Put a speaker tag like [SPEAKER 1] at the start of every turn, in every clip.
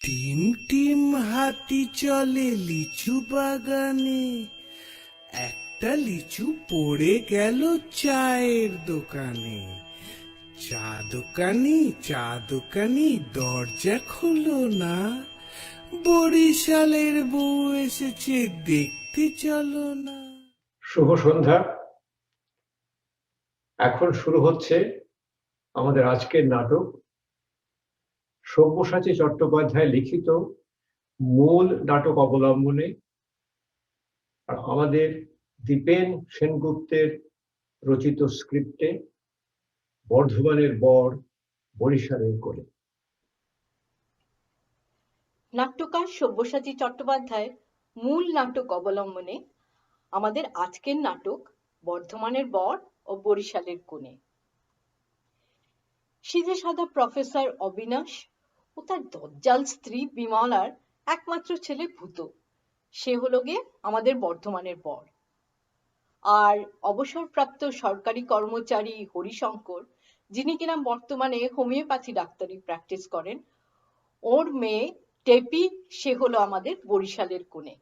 [SPEAKER 1] Team team হাতি চলে লিচু বাগানে, একটা লিচু পড়ে গেল চায়ের দোকানে। চা দোকানি দরজা খুলো না, বরিশালের বউ এসেছে দেখতে চলো না।
[SPEAKER 2] শুভ সন্ধ্যা। এখন শুরু হচ্ছে আমাদের আজকের নাটক, সব্যসাচী চট্টোপাধ্যায় লিখিত মূল নাটক অবলম্বনে আর আমাদের দীপেন সেনগুপ্তের রচিত স্ক্রিপ্টে বর্ধমানের বর, বরিশালের কোলে।
[SPEAKER 3] নাট্যকার সব্যসাচী চট্টোপাধ্যায়ের মূল নাটক অবলম্বনে আমাদের আজকের নাটক বর্ধমানের বর ও বরিশালের কোণে। সিধে সাদা প্রফেসর অবিনাশ ও তার দজ্জাল স্ত্রী বিমলার একমাত্র ছেলে ভূত, সে হলো গিয়ে আমাদের বর্ধমানের বর। আর অবসরপ্রাপ্ত সরকারি কর্মচারী হরিশঙ্কর, যিনি কিনা বর্তমানে হোমিওপ্যাথি ডাক্তারি প্র্যাকটিস করেন, ওর মেয়ে টেপি, সে হলো আমাদের বরিশালের কোণে।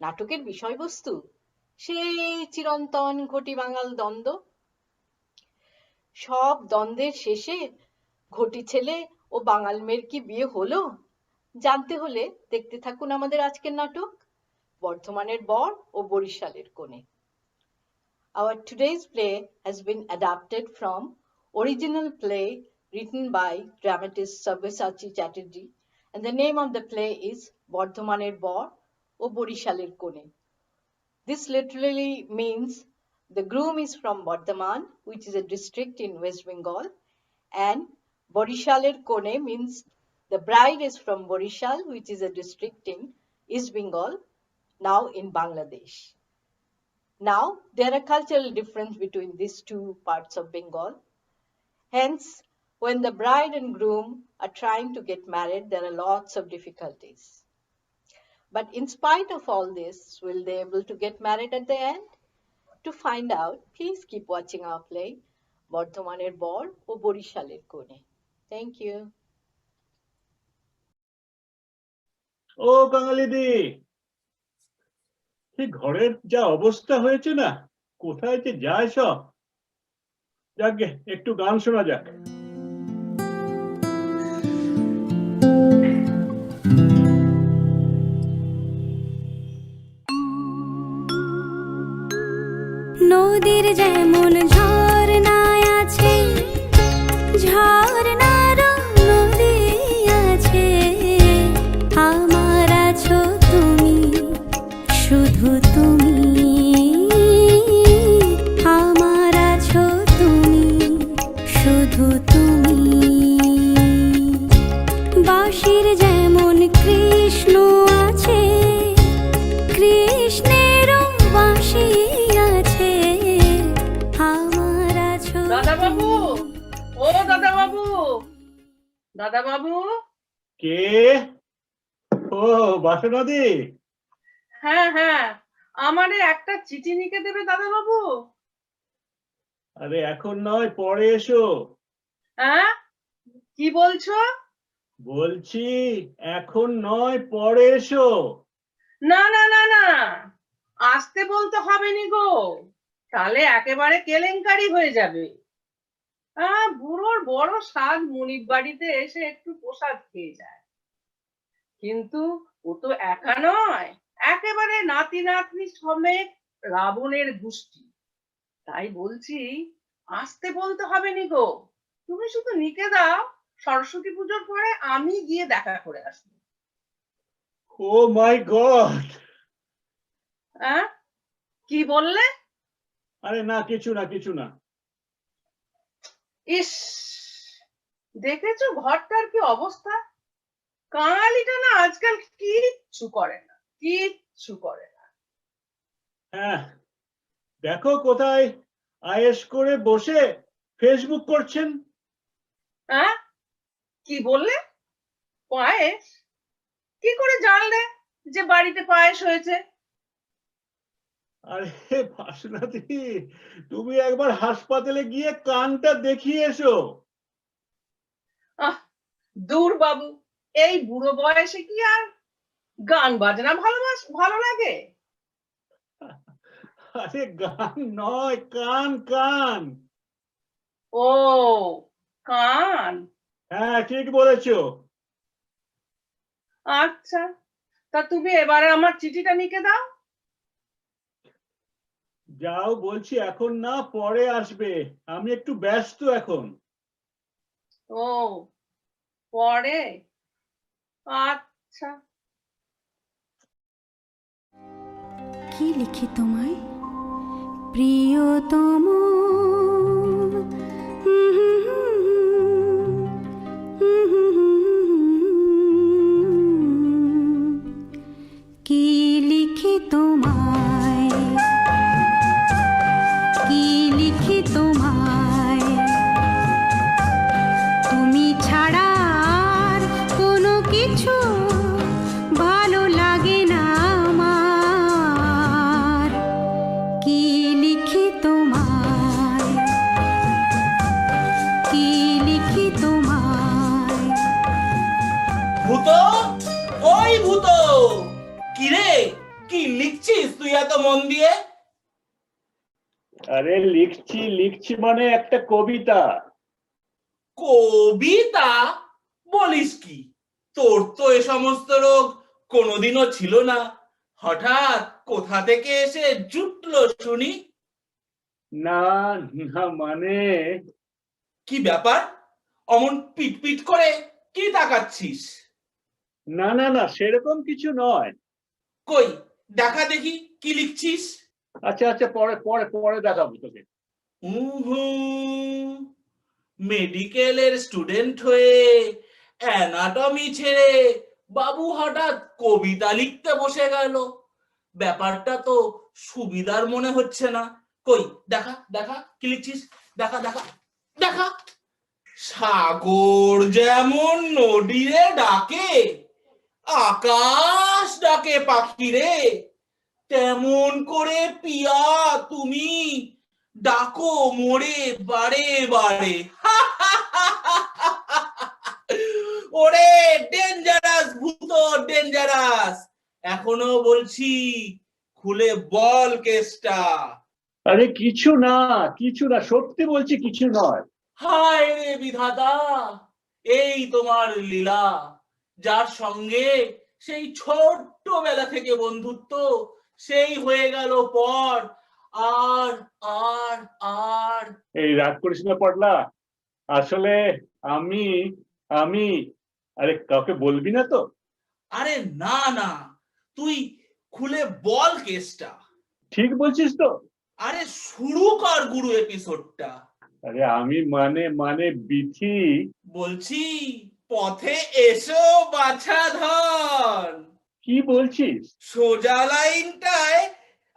[SPEAKER 3] নাটকের বিষয়বস্তু সেই চিরন্তন ঘটি বাঙাল দ্বন্দ্ব। সব দ্বন্দ্বের শেষে ঘটি ছেলে ও বাঙাল মেয়ের কি বিয়ে হলো, জানতে হলে দেখতে থাকুন আমাদের আজকের নাটক বর্ধমানের বর ও বরিশালের কোণে। Our today's play has been adapted from original play written by dramatist Sabyasachi Chatterjee, and the name of the play is Bordhomaner Bor o Borishaler Kone. This literally means the groom is from Bardhaman, which is a district in West Bengal, and Borishaler Kone means the bride is from Borishal, which is a district in East Bengal, now in Bangladesh. Now, there are cultural difference between these two parts of Bengal. Hence, when the bride and groom are trying to get married, there are lots of difficulties. But in spite of all this, will they able to get married at the end? To find out, please keep watching our play, Bordhomaner Bor o Borishaler Kone. Thank you.
[SPEAKER 4] ও বাঙালিদি, সেই ঘরের যা অবস্থা হয়েছে না, কোথায় যে যায় সব। যাকে একটু গান শোনা যাক।
[SPEAKER 5] নদীর যেমন ঝর্ণায় আছে, ঝর্ণারও নদী আছে, আমার আছো তুমি, শুধু তুমি, আমার আছো তুমি, শুধু তুমি। বাঁশির যেমন কৃষ্ণ আছে, কৃষ্ণেরও বাঁশি আছে, আমার আছো
[SPEAKER 6] দাদা বাবু, ও দাদা বাবু, দাদা বাবু।
[SPEAKER 4] কে? ও বাসনাদি।
[SPEAKER 6] হ্যাঁ হ্যাঁ, আমারে একটা চিঠি লিখে দেবে দাদা বাবু।
[SPEAKER 4] আরে এখন নয়, পরে এসো।
[SPEAKER 6] হ্যাঁ, কি বলছো?
[SPEAKER 4] বলছি এখন নয়, পরে এসো।
[SPEAKER 6] না না না না, আসতে বলতে হবে নি গো, তাহলে একেবারে কেলেঙ্কারি হয়ে যাবে। বুড়োর বড় সাধ মনিব বাড়িতে এসে একটু প্রসাদ খেয়ে যায়, কিন্তু ও তো একা নয়, একেবারে নাতি নাতনি সমেত রাবণের গোষ্ঠী। তাই বলছি আসতে বলতে হবে নি গো, তুমি শুধু লিখে দাও, সরস্বতী পুজোর পরে আমি গিয়ে দেখা করে আসবো।
[SPEAKER 4] ও মাই গড।
[SPEAKER 6] হ্যাঁ, কি বললে?
[SPEAKER 4] আরে না, কিছু না কিছু না।
[SPEAKER 6] ইস, দেখেছো ঘরটার কি অবস্থা? কাঙালিটা না আজকাল কিচ্ছু করে না, কিচ্ছু করে না।
[SPEAKER 4] হ্যাঁ, দেখো কোথায় আয়েশ করে বসে ফেসবুক করছেন।
[SPEAKER 6] হ্যাঁ, কি বললে? পায়েস? কি করে জানলে যে বাড়িতে পায়েস হয়েছে?
[SPEAKER 4] আরে বাসনাদি, তুমি একবার হাসপাতালে গিয়ে কানটা দেখিয়ে এসো।
[SPEAKER 6] দূর বাবু, এই বুড়ো বয়সে কি আর গান বাজনা ভালো লাগে?
[SPEAKER 4] আরে গান নয়, কান কান।
[SPEAKER 6] ও কান,
[SPEAKER 4] হ্যাঁ ঠিক বলেছো।
[SPEAKER 6] আচ্ছা, তা তুমি এবারে আমার চিঠিটা লিখে দাও।
[SPEAKER 4] যাও বলছি, এখন না, পরে আসবে, আমি একটু ব্যস্ত এখন।
[SPEAKER 6] ও পরে, আচ্ছা।
[SPEAKER 5] কি লিখি তোমায় প্রিয়তম, কি লিখি তোমায়, কি লিখি তোমায়, তুমি ছাড়া আর কোনো কিছু ভালো লাগে না আমার, কি লিখি তোমায়, কি লিখি তোমায়।
[SPEAKER 1] ভূত, ওই ভূত, কিরে কি লিখছিস তুই এত মন দিয়ে?
[SPEAKER 4] আরে লিখছি লিখছি মানে একটা কবিতা।
[SPEAKER 1] কবিতা? বলিস কি? তোর তো এ সমস্ত রোগ কোনোদিনও ছিল না, হঠাৎ কোথা থেকে এসে জুটলো শুনি?
[SPEAKER 4] না না মানে,
[SPEAKER 1] কি ব্যাপার, অমন পিট পিট করে কি তাকাচ্ছিস?
[SPEAKER 4] না না না সেরকম কিছু নয়।
[SPEAKER 1] কই দেখা দেখি কি লিখছিস।
[SPEAKER 4] আচ্ছা আচ্ছা, পরে পরে পরে দেখাবো তোকে।
[SPEAKER 1] মেডিকেলের স্টুডেন্ট হয়ে অ্যানাটমি ছেড়ে বাবু হঠাৎ কবিতা লিখতে বসে গেল, ব্যাপারটা তো সুবিধার মনে হচ্ছে না। কই দেখা দেখা কি লিখছিস, দেখা দেখা দেখা। সাগর যেমন নদীরে ডাকে, আকাশ ডাকে পাখিরে, তেমন করে পিয়া তুমি ডাকো মোরে বারে বারে। ওরে ডেঞ্জারাস ভূত, ডেঞ্জারাস, এখনো বলছি খুলে বল কেসটা।
[SPEAKER 4] আরে কিছু না, কিছু না, সত্যি বলছি কিছু নয়।
[SPEAKER 1] হায় রে বিধাতা, এই তোমার লীলা, যার সঙ্গে সেই ছোট্টবেলা থেকে বন্ধুত্ব, সেই হয়ে গেল পর, আর আর আর।
[SPEAKER 4] এই রাগ করিস না পড়লা, আসলে আমি আমি আরে কাউকে বলবি না তো?
[SPEAKER 1] আরে না না, তুই খুলে বল কেসটা।
[SPEAKER 4] ঠিক বলছিস তো?
[SPEAKER 1] আরে শুরু কর গুরু এপিসোডটা।
[SPEAKER 4] আরে আমি মানে মানে বিথি।
[SPEAKER 1] বলছি পথে এসো বাছা ধন।
[SPEAKER 4] কি বলছিস?
[SPEAKER 1] সোজা লাইনটায়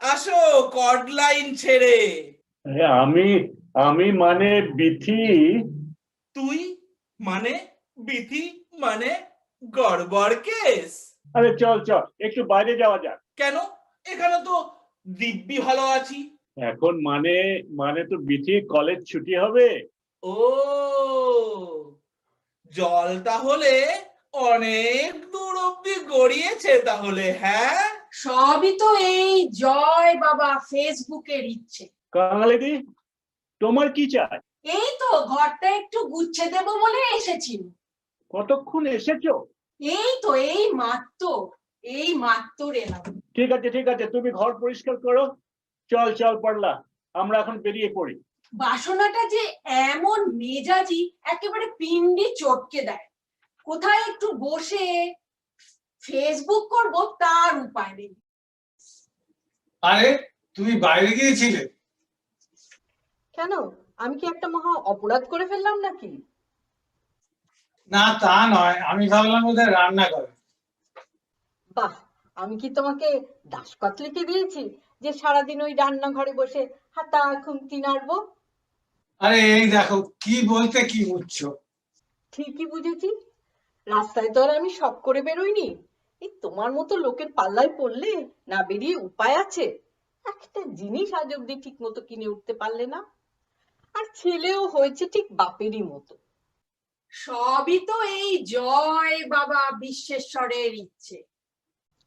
[SPEAKER 1] আসো, কড লাইন ছেড়ে।
[SPEAKER 4] আরে আমি আমি মানে বিথি।
[SPEAKER 1] তুই মানে বিথি মানে গড়বড় কেস।
[SPEAKER 4] আরে চল চল একটু বাইরে যাওয়া যাক।
[SPEAKER 1] কেন, এখানে তো দিব্যি ভালো আছি।
[SPEAKER 4] এখন মানে মানে তো বিথি কলেজ ছুটি হবে।
[SPEAKER 1] ও, জল তাহলে অনেক দূর অব্দি গড়িয়েছে তাহলে, হ্যাঁ?
[SPEAKER 7] সবই তো এই জয় বাবা ফেসবুকের ইচ্ছে।
[SPEAKER 4] কাঙালিদি, তোমার কি চাই?
[SPEAKER 7] এই তো ঘরটা একটু গুছিয়ে দেব বলে এসেছি।
[SPEAKER 4] কতক্ষণ এসেছো?
[SPEAKER 7] এই তো এই মাত্র এলাম।
[SPEAKER 4] ঠিক আছে ঠিক আছে, তুমি ঘর পরিষ্কার করো। চল চল পড়লা, আমরা এখন বেরিয়ে পড়ি।
[SPEAKER 7] বাসনাটা যে এমন মেজাজি, একেবারে পিন্ডি চটকে দেয়। কোথায় একটু বসে ফেসবুক করব তার উপায় নেই।
[SPEAKER 8] আরে তুমি বাইরে গিয়েছিলে?
[SPEAKER 3] কেন, আমি কি একটা মহা অপরাধ করে ফেললাম নাকি?
[SPEAKER 8] না তা নয়, আমি ভাবলাম বোধহয় রান্না করে।
[SPEAKER 3] বাহ, আমি কি তোমাকে দাসপাত লিখে দিয়েছি যে সারাদিন ওই রান্নাঘরে বসে হাতা খুন্তি নাড়বো?
[SPEAKER 8] আরে এই দেখো কি বলতে কি বুঝছো।
[SPEAKER 3] ঠিকই বুঝেছি, রাস্তায় তো আর আমি শখ করে বেরোইনি। এই তোমার মতো লোকের পাল্লায় পড়লে না বেরিয়ে উপায় আছে? একটা জিনিস আজ অব্দি ঠিক মতো কিনে উঠতে পারলে না, আর ছেলেও হয়েছে ঠিক বাপেরই মতো।
[SPEAKER 7] সবই তো এই জয় বাবা বিশ্বেশ্বরের ইচ্ছে।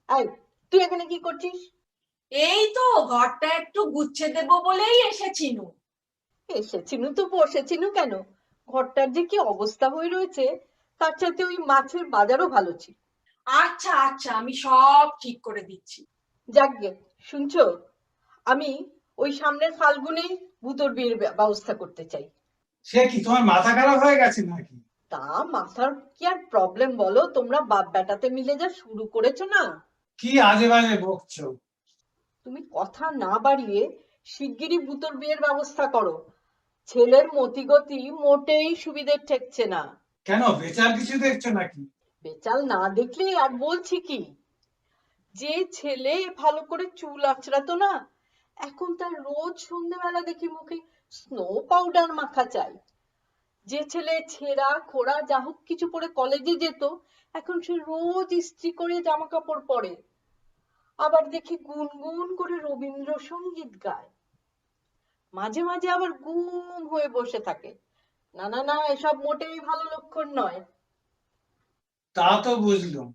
[SPEAKER 3] এই, তুই এখানে কি করছিস?
[SPEAKER 7] এই তো ঘরটা একটু গুছিয়ে দেব বলেই এসেছিনু।
[SPEAKER 3] এসেছিনু তো বসেছিনু কেন? ঘরটার যে কি অবস্থা হয়ে রয়েছে, তার চাইতে ওই মাছের বাজারও ভালো ছিল।
[SPEAKER 7] আচ্ছা আচ্ছা, আমি সব ঠিক করে দিচ্ছি।
[SPEAKER 3] যাকগে, শুনছো, আমি ওই সামনের ফাল্গুনেই ভূতোর বিয়ের ব্যবস্থা করতে চাই।
[SPEAKER 8] সে কি তোমার মাথা খারাপ হয়ে গেছে নাকি?
[SPEAKER 3] তা মাথার কি আর প্রবলেম বলো, তোমরা বাপ বেটাতে মিলে যা শুরু করেছো না।
[SPEAKER 8] কি আজে বাজে বকছো?
[SPEAKER 3] তুমি কথা না বাড়িয়ে শিগগিরই ভূতোর বিয়ের ব্যবস্থা করো। ছেলের মতিগতি মোটেই সুবিধের ঠেকছে না।
[SPEAKER 8] কেন, বেচার কিছু দেখছো নাকি?
[SPEAKER 3] বেচাল না দেখলে আর বলছি কি, যে ছেলে ভালো করে চুল আঁচড়াতো না, এখন তার রোজ সন্ধ্যেবেলা দেখি মুখে স্নো পাউডার মাখা চাই। যে ছেলে ছেঁড়া খোড়া যা হোক কিছু পরে কলেজে যেত, এখন সে রোজ ইস্ত্রি করে জামা কাপড় পরে। আবার দেখি গুনগুন করে রবীন্দ্রসঙ্গীত গায়, মাঝে মাঝে আবার গুম হয়ে বসে থাকে। না না না, এসব মোটেই ভালো লক্ষণ নয়।
[SPEAKER 8] তা তো বুঝলাম,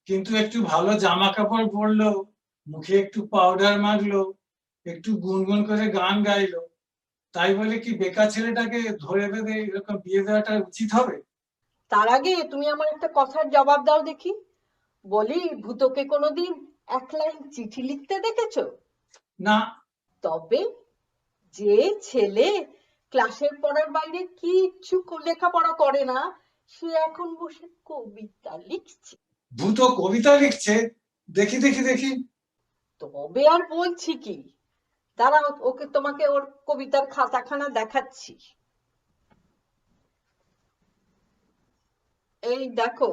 [SPEAKER 8] কিন্তু একটু ভালো জামা কাপড় পরলো, মুখে একটু পাউডার মাখলো, একটু গুনগুন করে গান গাইলো, তাই বলে কি বেকার ছেলেটাকে ধরে বেঁধে এরকম বিয়ে দেওয়াটা উচিত হবে?
[SPEAKER 3] তার আগে তুমি আমার একটা কথার জবাব দাও দেখি। বলি, ভূতোকে কোনোদিন এক লাইন চিঠি লিখতে দেখেছো?
[SPEAKER 8] না।
[SPEAKER 3] তবে যে ছেলে ক্লাসের পড়ার বাইরে কিচ্ছু লেখাপড়া করে না, সে এখন বসে কবিতা লিখছে।
[SPEAKER 8] ভূত কবিতা লিখছে? দেখি দেখি দেখি।
[SPEAKER 3] তবে আর বলছি কি, দাঁড়াও, ওকে তোমাকে ওর কবিতার খাতাখানা দেখাচ্ছি। এই দেখো,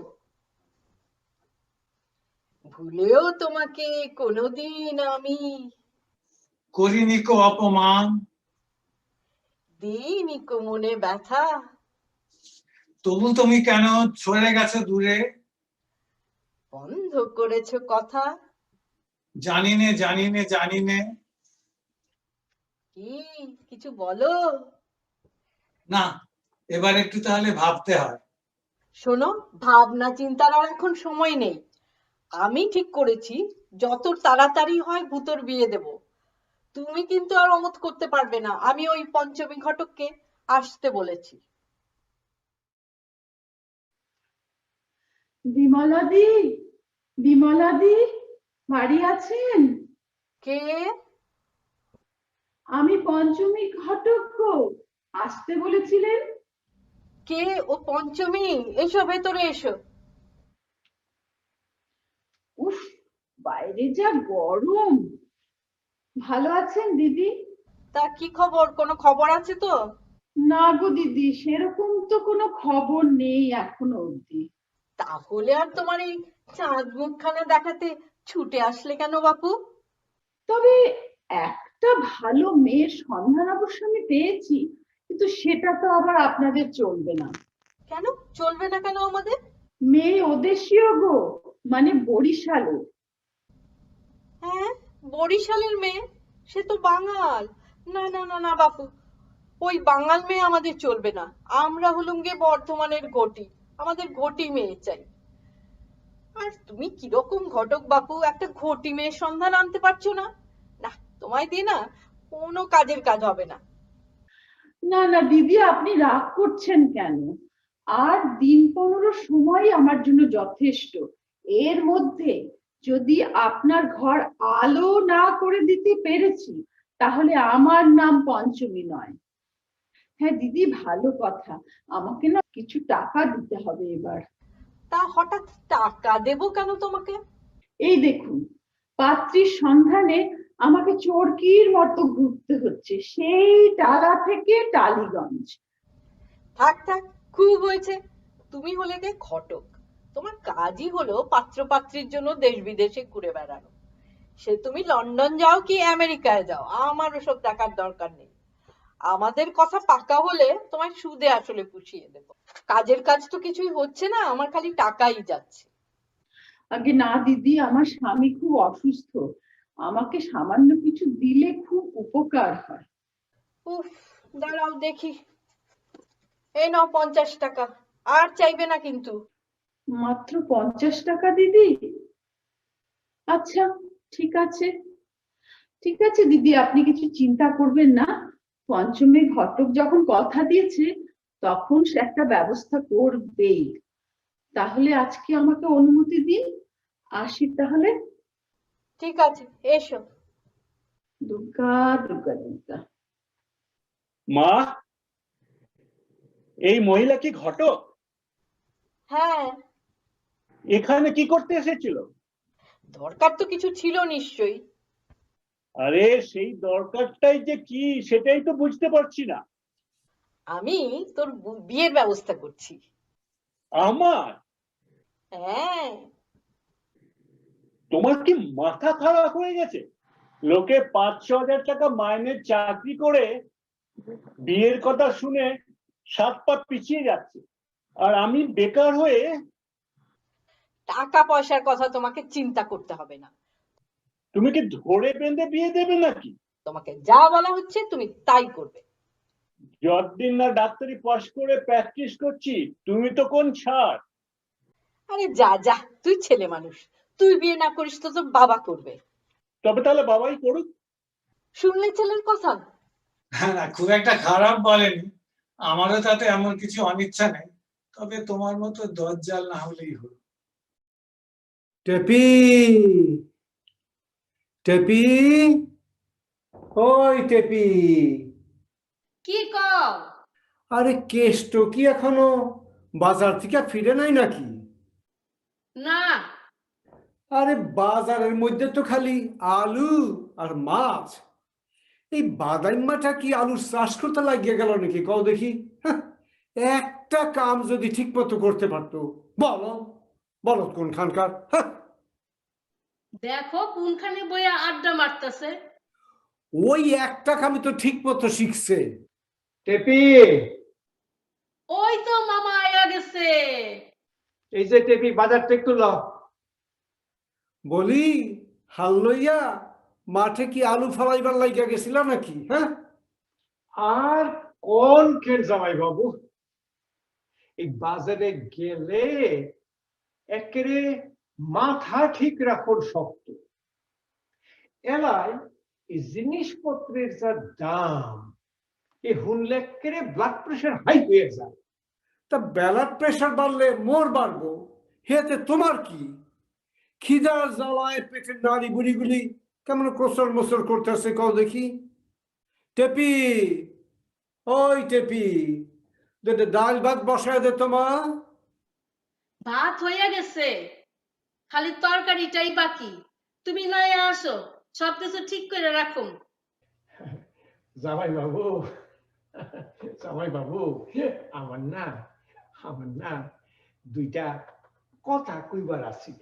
[SPEAKER 3] ভুলেও তোমাকে কোনোদিন আমি
[SPEAKER 8] করিনি কো অপমান,
[SPEAKER 3] দিইনি কো মনে ব্যথা,
[SPEAKER 8] তবু তুমি কেন সরে গেছো দূরে?
[SPEAKER 3] বন্ধ করেছো কথা।
[SPEAKER 8] জানি নে জানি নে জানি নে।
[SPEAKER 3] কি কিছু বলো?
[SPEAKER 8] না, এবার একটু তাহলে ভাবতে হয়।
[SPEAKER 3] শোনো, ভাবনা চিন্তার আর এখন সময় নেই। আমি ঠিক করেছি যত তাড়াতাড়ি হয় ভূতোর বিয়ে দেব। তুমি কিন্তু আর অমত করতে পারবে না, আমি ওই পঞ্চমী ঘটককে আসতে বলেছি।
[SPEAKER 9] বিমলাদি, বিমলাদি, বাড়ি আছেন?
[SPEAKER 3] কে?
[SPEAKER 9] আমি পঞ্চমী ঘটক গো, আসতে বলেছিলেন।
[SPEAKER 3] কে ও পঞ্চমী? এসো, ভেতরে এসো।
[SPEAKER 9] উফ, বাইরে যা গরম। ভালো আছেন দিদি?
[SPEAKER 3] তা কি খবর, কোনো খবর আছে তো?
[SPEAKER 9] না গো দিদি, সেরকম তো কোনো খবর নেই এখনো অবধি।
[SPEAKER 3] তাহলে আর তোমার এই চাঁদ মুখখানা দেখাতে ছুটে আসলে কেন বাপু?
[SPEAKER 9] তবে একটা ভালো মেয়ের সন্ধান অবশ্য আমি পেয়েছি, কিন্তু সেটা তো আবার আপনাদের চলবে না।
[SPEAKER 3] কেন চলবে না কেন আমাদের?
[SPEAKER 9] মেয়ে ওদেশীয় গো, মানে বরিশালের।
[SPEAKER 3] হ্যাঁ, বরিশালের মেয়ে? সে তো বাঙাল। না না না না বাপু, ওই বাঙাল মেয়ে আমাদের চলবে না। আমরা হলুম গে বর্ধমানের ঘটি, আমাদের ঘটি মেয়ে চাই। আর তুমি কিরকম ঘটক বাপু, একটা ঘটি মেয়ের সন্ধান আনতে পারছো না? না, তোমায় দিয়ে না কোনো কাজের কাজ হবে না।
[SPEAKER 9] না না দিদি, আপনি রাগ করছেন কেন? আর দিন 15 সময় আমার জন্য যথেষ্ট। এর মধ্যে যদি আপনার ঘর আলো না করে দিতে পেরেছি, তাহলে আমার নাম পঞ্চমী নয়। হ্যাঁ দিদি, ভালো কথা, আমাকে না কিছু টাকা দিতে হবে এবার।
[SPEAKER 3] তা হঠাৎ টাকা দেবো কেন তোমাকে?
[SPEAKER 9] এই দেখুন, পাত্রীর সন্ধানে আমাকে চরকির মতো ঘুরতে হচ্ছে, সেই টালা থেকে টালিগঞ্জ।
[SPEAKER 3] থাক থাক, খুব হয়েছে। তুমি হলে গে ঘটক, তোমার কাজই হলো পাত্র পাত্রীর জন্য দেশ বিদেশে ঘুরে বেড়ানো। সে তুমি লন্ডন যাও কি আমেরিকায় যাও, আমার ওসব দেখার দরকার নেই। আমাদের কথা পাকা হলে তোমায় সুদে আসলে পুষিয়ে দেবো। কাজের কাজ তো কিছুই হচ্ছে না, আমার খালি টাকাই যাচ্ছে।
[SPEAKER 9] আগে না দিদি, আমার স্বামী খুব অসুস্থ, আমাকে সামান্য কিছু দিলে খুব উপকার হয়।
[SPEAKER 3] উফ, দাঁড়াও দেখি। এই নাও 50 টাকা, আর চাইবে না কিন্তু।
[SPEAKER 9] মাত্র 50 টাকা দিদি? আচ্ছা, ঠিক আছে, ঠিক আছে দিদি, আপনি কিছু চিন্তা করবেন না। পঞ্চমী ঘটক যখন কথা দিয়েছে তখন সে একটা ব্যবস্থা করবেই। তাহলে আজকে আমাকে অনুমতি দিন, আসি তাহলে।
[SPEAKER 3] ঠিক আছে, এসো।
[SPEAKER 9] দুর্গা দুর্গা দুর্গা।
[SPEAKER 4] মা, এই মহিলা কি ঘটক?
[SPEAKER 3] হ্যাঁ,
[SPEAKER 4] এখানে কি করতে এসেছিল?
[SPEAKER 3] দরকার তো কিছু ছিল নিশ্চয়ই।
[SPEAKER 4] আরে সেই দরকারটাই যে কি সেটাই তো বুঝতে পারছি না।
[SPEAKER 3] আমি তোর বিয়ের ব্যবস্থা করছি।
[SPEAKER 4] আমার?
[SPEAKER 3] হ্যাঁ,
[SPEAKER 4] তোমার কি মাথা খারাপ হয়ে গেছে? লোকে 5-6 হাজার টাকা মাইনের চাকরি করে বিয়ের কথা শুনে 7 পা পিছিয়ে যাচ্ছে, আর আমি বেকার হয়ে।
[SPEAKER 3] টাকা পয়সার কথা তোমাকে চিন্তা করতে হবে না।
[SPEAKER 4] তুমি কি ধরে বেঁধে বিয়ে দেবে নাকি?
[SPEAKER 3] তোমাকে যা বলা হচ্ছে তুমি তাই করবে।
[SPEAKER 4] যতদিন না ডাক্তারি পাশ করে প্র্যাকটিস করছি, তুমি তো কোন ছাড়।
[SPEAKER 3] আরে যা যা, তুই ছেলে মানুষ, তুই বিয়ে না করিস তো তোর বাবা করবে।
[SPEAKER 4] তবে তাহলে বাবাই করুক।
[SPEAKER 3] শুনলে ছেলের কথা?
[SPEAKER 8] না, খুব একটা খারাপ বলেনি। আমারও তাতে এমন কিছু অনিচ্ছা নেই, তবে তোমার মতো দজ্জাল না হলেই হলো।
[SPEAKER 10] টেপি, টেপি, ওই টেপি।
[SPEAKER 6] কি কও?
[SPEAKER 10] আরে কেষ্ট কি এখনো বাজার থেকে ফিরে নাই নাকি?
[SPEAKER 6] না,
[SPEAKER 10] আরে বাজারের মধ্যে তো খালি আলু আর মাছ। এই বাদাইম্মাটা কি আলুর চাষ করতে লাগিয়ে গেল নাকি? কও দেখি। হ্যাঁ, একটা কাম যদি ঠিক মতো করতে পারতো। বলো, বলো কোনখানকার? হ্যাঁ,
[SPEAKER 6] দেখো কোনখানে বইয়া আড্ডা মারতেছে।
[SPEAKER 10] ওই একটা কামই তো ঠিক মতো শিখছে।
[SPEAKER 2] টেপি,
[SPEAKER 6] ওই তো মামা আয়া গেছে।
[SPEAKER 2] এই যে টেপি, বাজারটা একটু লও।
[SPEAKER 10] বলি, হাল লইয়া মাঠে কি আলু ফালাইবার লাইগা গেছিল নাকি? হ্যাঁ,
[SPEAKER 2] আর কোন খেল জামাই বাবু, এই বাজারে গেলে একেবারে মাথা ঠিক রাখুন শক্ত। এলাই এই জিনিসপত্রের যা দাম, এই হুনলে একেবারে ব্লাড প্রেশার হাই হয়ে যায়।
[SPEAKER 10] তা ব্লাড প্রেশার বাড়লে মোর বাড়বো, হেতে তোমার কি? খিদার জ্বালায় পেটের নাড়ি বুড়িগুলি কেমন কোসর মোসর করতেছে, কও দেখি। টেপি, ওই টেপি, ডাল ভাত বসায় দে তোমা।
[SPEAKER 6] ভাত হইয়া গেছে, খালি তরকারিটাই বাকি। তুমি নয় আসো, সবকিছু ঠিক করে রাখো।
[SPEAKER 2] জামাই বাবু, জামাই বাবু, আমার না দুইটা কথা কইবার আছিল।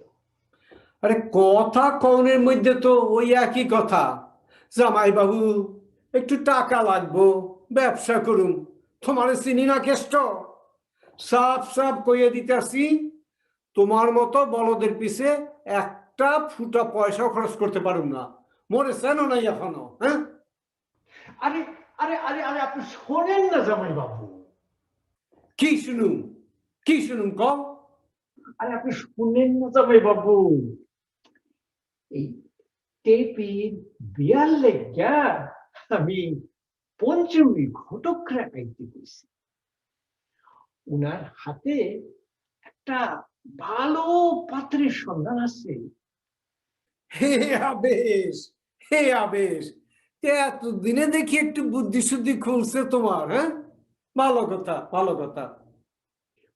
[SPEAKER 10] আরে কথা কনের মধ্যে তো ওই একই কথা। জামাই বাবু, একটু টাকা লাগবো, ব্যবসা করুম। তোমার চিনি না কেষ্ট? সাফ সাফ কইয়ে দিতেছি, তোমার মতো বলদের পিছে একটা ফুটা পয়সাও খরচ করতে পারুম না। মরে চেনো নাই এখনো? হ্যাঁ,
[SPEAKER 2] আরে আরে আরে আরে আপনি শোনেন না জামাই বাবু।
[SPEAKER 10] কি শুনুম, কি শুনুম কও?
[SPEAKER 2] আরে আপনি শুনেন না জামাই বাবু, এই টেপির বিয়ার লেগা আমি পঞ্চমী ঘটকরা আইতে কইছি। উনার হাতে একটা ভালো পাত্রের সন্ধান আছে।
[SPEAKER 10] হে আবেশ, হে আবেশ, এতদিনে দেখি একটু বুদ্ধি শুদ্ধি খুলছে তোমার। হ্যাঁ, ভালো কথা, ভালো কথা।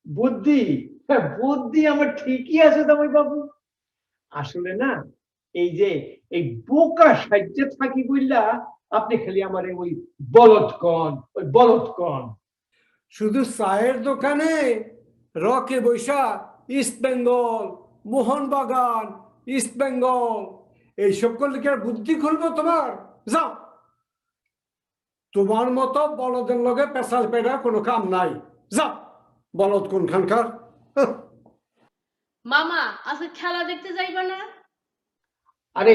[SPEAKER 2] বুদ্ধি, হ্যাঁ, বুদ্ধি আমার ঠিকই আছে জামাই বাবু। আসলে না, এই যে এই বোকা সাহায্যে থাকি বললা আপনি খালি আমার ওই বলদ কন।
[SPEAKER 10] শুধু চায়ের দোকানে রকে বৈশা ইস্ট বেঙ্গল, মোহনবাগান, ইস্ট বেঙ্গল এইসব করলে কি আর বুদ্ধি খুলবো তোমার? যাও, তোমার মতো বলদের লগে পেশাল পেটা কোনো কাম নাই। যাও, বলদ কোনখানকার।
[SPEAKER 6] মামা আজকে খেলা দেখতে যাইবা না?
[SPEAKER 2] আরে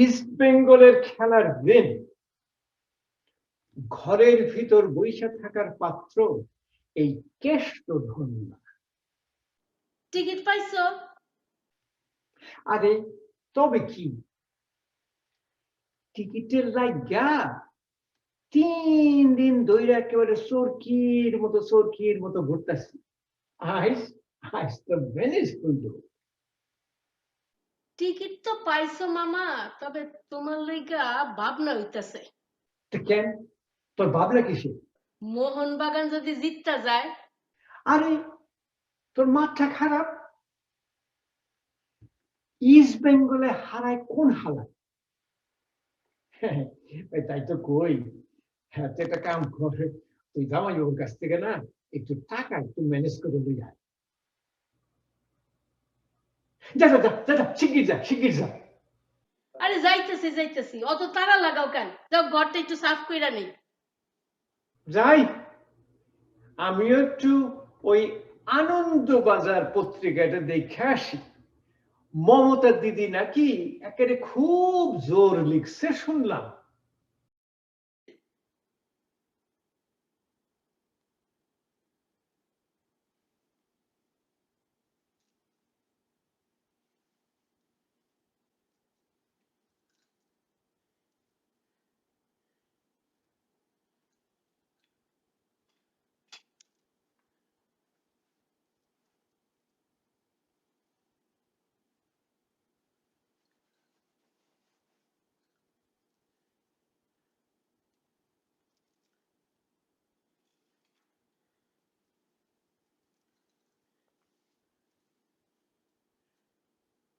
[SPEAKER 2] ইস্ট বেঙ্গলের খেলার দিন ঘরের ভিতর বৈশা থাকার পাত্র এই কেষ্ট ধন্য।
[SPEAKER 3] টিকিট পাইছো?
[SPEAKER 2] আরে তবে কি, টিকিটের লাইগা 3 দিন ধরে একেবারে চরকির মতো ঘুরতেছি। আইস আইস তো ভেনিস হইল।
[SPEAKER 3] টিকিট তো পাইছো মামা, তবে তোমার লইগা ভাবনা হইতাছে।
[SPEAKER 2] তো কেন, তোর ভাবনা কিসে?
[SPEAKER 3] মোহনবাগান যদি জিততা যায়।
[SPEAKER 2] আরে তোর মাথা খারাপ? ইস্ট বেঙ্গলে হারায় কোন হালায়? তাই তো কই, হ্যাঁ তুই একটা কাম করে, তুই জামাইবাবুর কাছ থেকে না একটু টাকা একটু ম্যানেজ করে লই আয়। যা যা যা যা, শিগগির যা।
[SPEAKER 3] আরে যাইতেছি, অত তাড়া লাগাও কেন? যাও ঘরটা একটু সাফ কইরা নেই।
[SPEAKER 2] যাই, আমিও একটু ওই আনন্দবাজার পত্রিকাটা দেখে আসি। মমতা দিদি নাকি একেবারে খুব জোর লিখছে শুনলাম।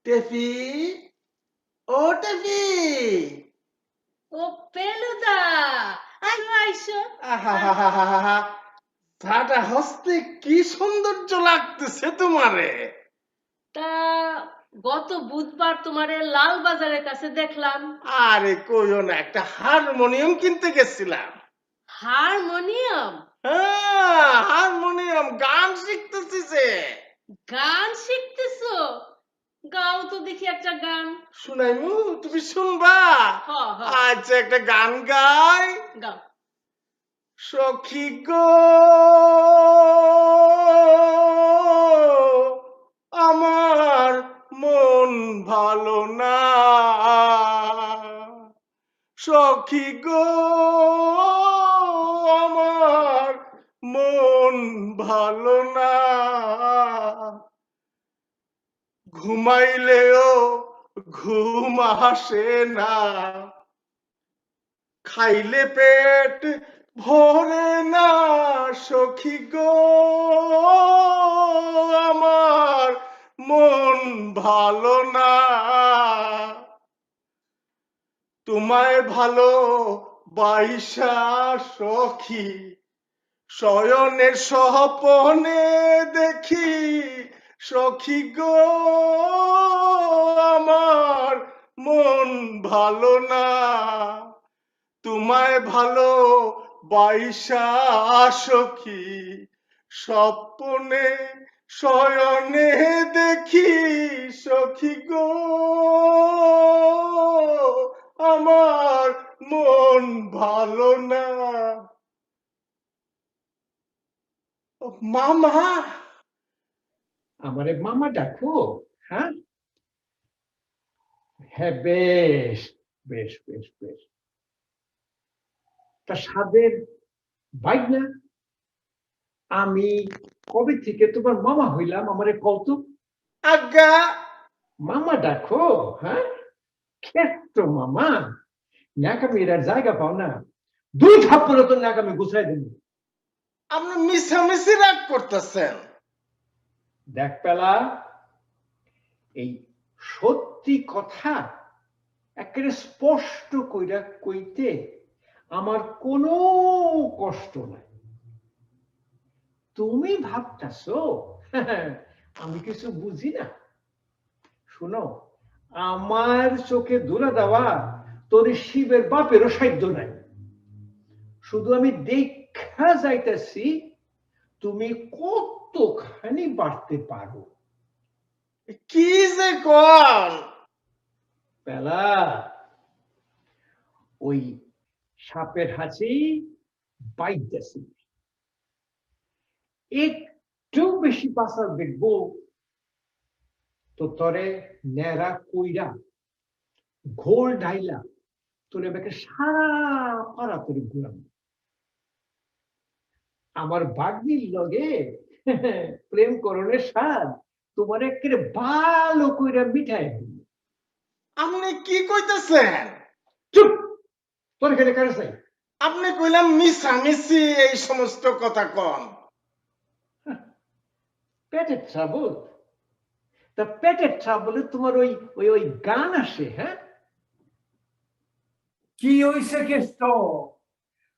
[SPEAKER 11] টেফি, ও টেফি,
[SPEAKER 3] ও পেলুদা, আইসো।
[SPEAKER 11] আহা, ধাটা হস্তে কি সৌন্দর্য লাগতেছে তোমারে।
[SPEAKER 3] তা গত বুধবার তোমারে লাল বাজারের কাছে দেখলাম।
[SPEAKER 11] আরে কইও না, একটা হারমোনিয়াম কিনতে গেছিলাম।
[SPEAKER 3] হারমোনিয়াম?
[SPEAKER 11] হ্যাঁ, হারমোনিয়াম, গান শিখতেছি যে।
[SPEAKER 3] গান শিখতেছো? গাও তো দেখি একটা গান।
[SPEAKER 11] শুনাইমু, তুমি শুনবা?
[SPEAKER 3] হ হ,
[SPEAKER 11] আচ্ছা, একটা গান গাই।
[SPEAKER 3] গাও।
[SPEAKER 11] সখী গো, আমার মন ভালো না। সখী গো, আমার মন ভালো না। ঘুমাইলেও ঘুম আসে না, খাইলে পেট ভরে না। সখী গো, আমার মন ভালো না। তোমায় ভালো বাইসা সখী, শয়নের স্বপনে দেখি। সখী গো, আমার মন ভালো না। তোমায় ভালো বাইসা সখী, স্বপ্নে শয়নে দেখি। সখী গো, আমার মন ভালো না। মামা,
[SPEAKER 2] আমারে মামা ডাকো? হ্যাঁ হ্যাঁ, বেশ বেশ বেশ বেশ। তা সাদের বাইক না, আমি কবে থেকে তোমার মামা হইলাম আমারে কত?
[SPEAKER 11] আজ্ঞা।
[SPEAKER 2] মামা ডাকো? হ্যাঁ, ক্ষেত্র মামা, ন্যাকামির আর জায়গা পাও না। 2 থাপ্পড়ে তো ন্যাকামি গুছাই দেব।
[SPEAKER 11] আপনি মিছামিছি রাগ করতেছেন।
[SPEAKER 2] দেখ পেলা, এই সত্যি কথা একেবারে স্পষ্ট কইরা কইতে আমার কোনো কষ্ট নাই। তুমি ভাবতাছো আমি কিছু বুঝি না? শুনো, আমার চোখে ধুলা দেওয়া তোর শিবের বাপেরও সাধ্য নাই। শুধু আমি দেখা যাইতেছি তুমি কতখানি বাড়তে পারো।
[SPEAKER 11] কি যে কোন?
[SPEAKER 2] পেলা, ওই সাপের হাঁচি বাইতেছি, একটু বেশি পাসার দেখবো তো তরে নেরা কইরা ঘোল ঢাইলা তোরে বেকে সারা পাড়া করে ঘুরাম। আমার বাগনির লগে প্রেম করণের স্বাদ তোমার একেবারে ভালো কইরা মিঠাই দিল।
[SPEAKER 11] আপনি কি কইতেছেন?
[SPEAKER 2] চুপ, তোর এখানে কারে চাই?
[SPEAKER 11] আপনি কইলাম মিশামিশি এই সমস্ত কথা কন।
[SPEAKER 2] পেটের ট্রাবল? তা পেটের ট্রাবলে তোমার ওই ওই ওই গান আসে? হ্যাঁ,
[SPEAKER 10] কি হইছে কেষ্ট?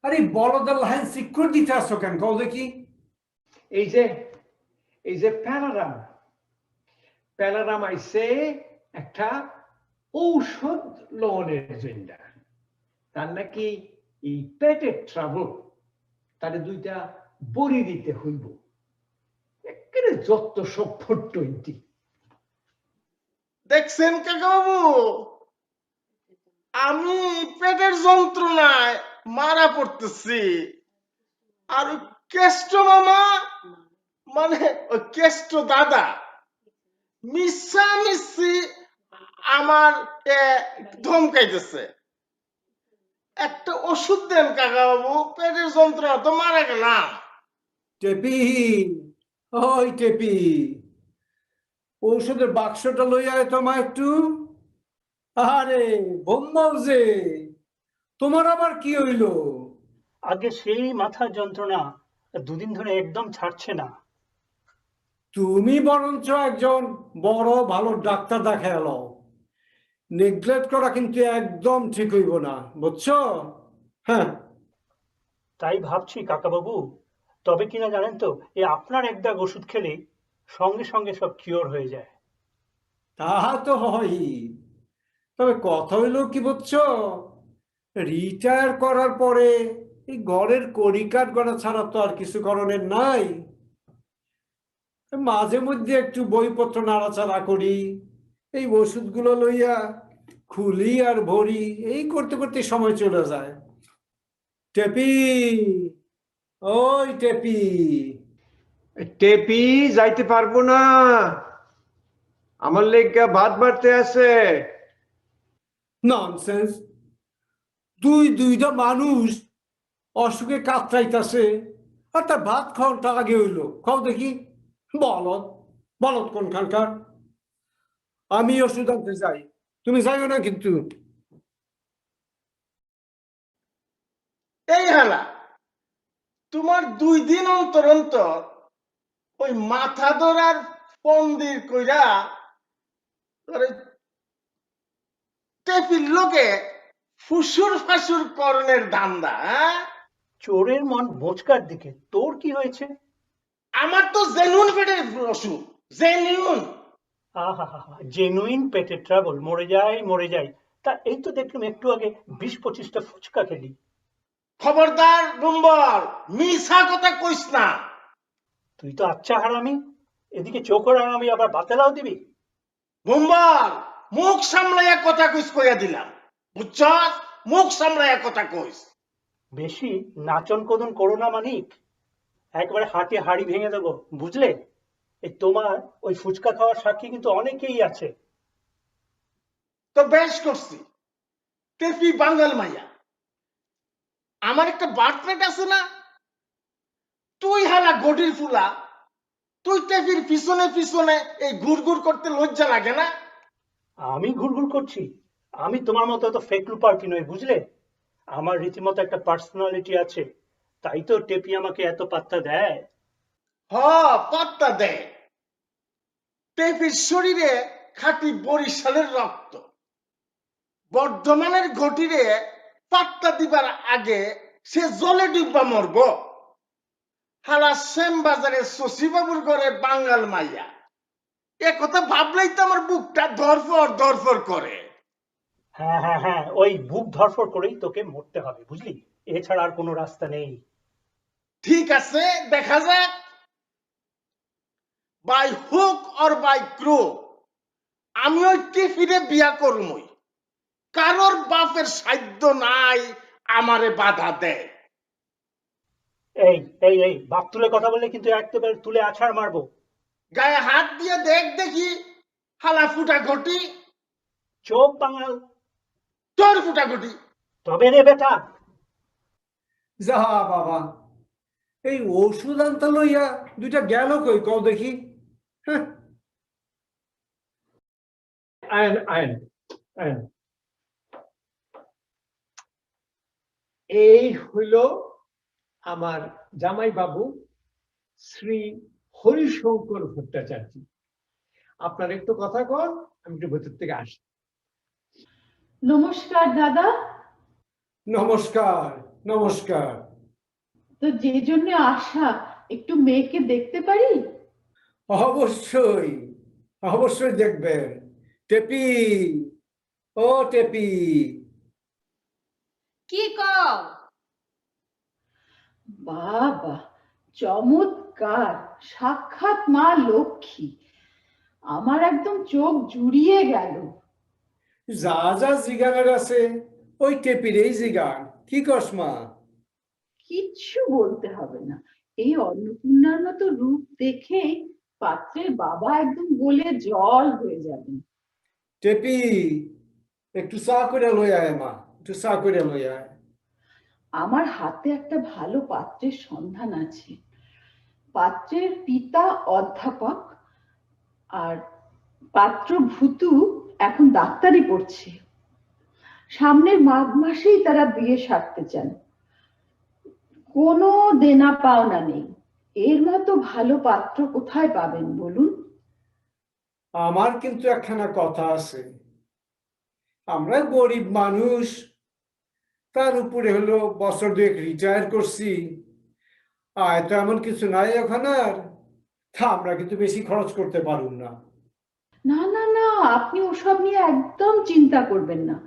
[SPEAKER 10] আরে বলদের লাইন সিকিউর দিতে আসছো কেন কও দেখি?
[SPEAKER 2] এই যে প্যালারাম আইছে একটা ঔষধ লনের জন্য। তার নাকি এই পেটের ট্রাবল, তারে 2টা বড়ি দিতে হইব। একেবারে যত সব 420।
[SPEAKER 11] দেখছেন কাকাবাবু, আমি পেটের যন্ত্রণায় মারা পড়তেছি, আর ওই কেষ্ট মামা মানে ওই কেষ্ট দাদা মিশামিশি আমার ধমকাইতেছে। একটা ওষুধ দেন কাকাবাবু, পেটের যন্ত্রণা তো মারা গেলাম।
[SPEAKER 10] টেপি, ওই টেপি, ঔষধের বাক্সটা লই আয় তো মা একটু। আরে বললাম যে তোমার আবার কি হইলো?
[SPEAKER 4] আগে সেই মাথার যন্ত্রণা 2 দিন ধরে একদম ছাড়ছে না।
[SPEAKER 10] তুমি বরঞ্চ একজন বড় ভালো ডাক্তার দেখায় এলো। নেগলেক্ট করা কিন্তু একদম ঠিক হইব না, বুঝছো? হ্যাঁ,
[SPEAKER 4] তাই ভাবছি কাকাবাবু, তবে কিনা জানেন তো, এই আপনার এক ডাক ওষুধ খেলে সঙ্গে সঙ্গে সব কিওর হয়ে যায়।
[SPEAKER 10] তাহা তো হয়ই। তবে কথা হইলো কি বুঝছো, রিটায়ার করার পরে এই ঘরের কড়িকাঠ গড়া ছাড়া তো আর কিছু করণের নাই। মাঝে মধ্যে একটু বইপত্র নাড়াচাড়া করি, এই ওষুধগুলো লইয়া খুলি আর ভরি, এই করতে করতে সময় চলে যায়। টেপি, ওই টেপি।
[SPEAKER 2] টেপি যাইতে পারবো না, আমার লেগা ভাত বাড়তে আছে।
[SPEAKER 10] ননসেন্স! দুইটা মানুষ অসুখে কাতরাইতাছে আর তার ভাত খাওয়াটা আগে হইলো। খাও দেখি। বলদ বলদ কোনখানকার। আমি ওষুধ আনতে যাই, তুমি যাইও না কিন্তু।
[SPEAKER 11] এই হালা, তোমার 2 দিন অন্তর অন্তর ওই মাথা ধরার পন্দির কইরা টেপির লোকে ফুসুর ফাসুর করণের ধান্দা। হ্যাঁ,
[SPEAKER 4] চোরের মন বোচকার দিকে। তোর কি হয়েছে?
[SPEAKER 11] আমার তো জেনুইন পেটের অসুখ, জেনুইন।
[SPEAKER 4] আহা হা হা, জেনুইন পেটের ট্রাবল, মরে যাই। তা এই তো দেখলাম একটু আগে 20-25টা ফুচকা খেলি।
[SPEAKER 11] খবরদার বুম্বল, মিছা কথা কইস না।
[SPEAKER 4] তুই তো আচ্ছা হারামি, এদিকে চোখও রাঙাবি আবার বাতেলাও দিবি।
[SPEAKER 11] বুম্বল, মুখ সামলাইয়া কথা কইস কইয়া দিলাম, বুঝছস? মুখ সামলাইয়া কথা কইস।
[SPEAKER 4] বেশি নাচন কদন করো না মানিক, একবারে হাতে হাড়ি ভেঙে দেবো, বুঝলে? এই তোমার ওই ফুচকা খাওয়ার সাক্ষী কিন্তু অনেকেই আছে।
[SPEAKER 11] তো বেশ করছি, টেপি বাঙ্গাল মাইয়া। আমার একটা বার্থডেট আছে না, তুই হালা গডির ফুলা, তুই টেপির পিছনে পিছনে এই ঘুরঘুর করতে লজ্জা লাগে না?
[SPEAKER 4] আমি ঘুরঘুর করছি? আমি তোমার মতো এত ফেক লুপার্টি নই, বুঝলে? আমার রীতিমতো একটা পার্সোনালিটি আছে, তাই তো টেপি আমাকে এত পাত্তা দেয়।
[SPEAKER 11] হ, পাত্তা দেয়। টেপির শরীরে খাঁটি বরিশালের রক্ত, বর্ধমানের ঘটিরে পাত্তা দিবার আগে সে জলে ডুববা মরব। হালা শ্যাম বাজারে শশীবাবুর ঘরে বাঙ্গাল মাইয়া, এ কথা ভাবলেই তো আমার বুকটা ধরফর করে।
[SPEAKER 4] হ্যাঁ হ্যাঁ হ্যাঁ, ওই বুক ধরফর করেই তোকে মরতে হবে, বুঝলি? এছাড়া আর কোনো রাস্তা নেই।
[SPEAKER 11] ঠিক আছে, দেখা যাক। By hook or by crook আমি ওই টিফিনে বিয়া করমই। কারোর বাপের সাধ্য নাই আমারে বাধা দেয়।
[SPEAKER 4] এই এই এই বাপ তুলে কথা বললে কিন্তু একেবারে তুলে আছাড় মারবো।
[SPEAKER 11] গায়ে হাত দিয়ে দেখ দেখি হালা ফুটা ঘটি,
[SPEAKER 4] চোখ বাঙাল।
[SPEAKER 11] তোর ফুটা ঘটি।
[SPEAKER 4] তবে রে বেটা,
[SPEAKER 10] যা বাবা, এই ওষুধ আনতে লইয়া দুইটা গেল কই কও দেখি। হ্যাঁ,
[SPEAKER 2] আয়ন আয়ন আয়ন, এই হইল আমার জামাই বাবু শ্রী হরিশঙ্কর ভট্টাচার্য। আপনার একটু কথা কন, আমি একটু ভেতর থেকে আসি।
[SPEAKER 9] নমস্কার দাদা।
[SPEAKER 10] নমস্কার নমস্কার।
[SPEAKER 9] তো যে জন্য আসা, একটু মেয়েকে দেখতে পারি?
[SPEAKER 10] অবশ্যই অবশ্যই দেখবেন। টেপি, ও টেপি।
[SPEAKER 3] কি কও?
[SPEAKER 9] বাবা, চমৎকার, সাক্ষাৎ মা লক্ষ্মী। আমার একদম চোখ জুড়িয়ে গেল।
[SPEAKER 10] যা যা জিগানের আছে ওই টেপিরেই জিগান, কি কস মা?
[SPEAKER 9] কিচ্ছু বলতে হবে না, এই অন্নপূর্ণার মতো রূপ দেখেই পাত্রের বাবা একদম গলে জল হয়ে যাবেন।
[SPEAKER 10] টেপি, একটু চা করে লই আয় মা, একটু চা করে লই আয়।
[SPEAKER 9] আমার হাতে একটা ভালো পাত্রের সন্ধান আছে। পাত্রের পিতা অধ্যাপক আর পাত্র ভূতু এখন ডাক্তারি পড়ছে। সামনের মাঘ মাসেই তারা বিয়ে সারতে চান। কোনো দেনা পাওনা নেই। এর মতো ভালো পাত্র কোথায় পাবেন বলুন?
[SPEAKER 10] আমার কিন্তু একখানা কথা আছে। আমরা গরিব মানুষ, তার উপরে হলো বছর দুয়েক রিটায়ার করছি, আয় তো এমন কিছু নাই এখন আর, তা আমরা কিন্তু বেশি খরচ করতে পারুম না।
[SPEAKER 9] না না না, আপনি ওসব নিয়ে একদম চিন্তা করবেন না।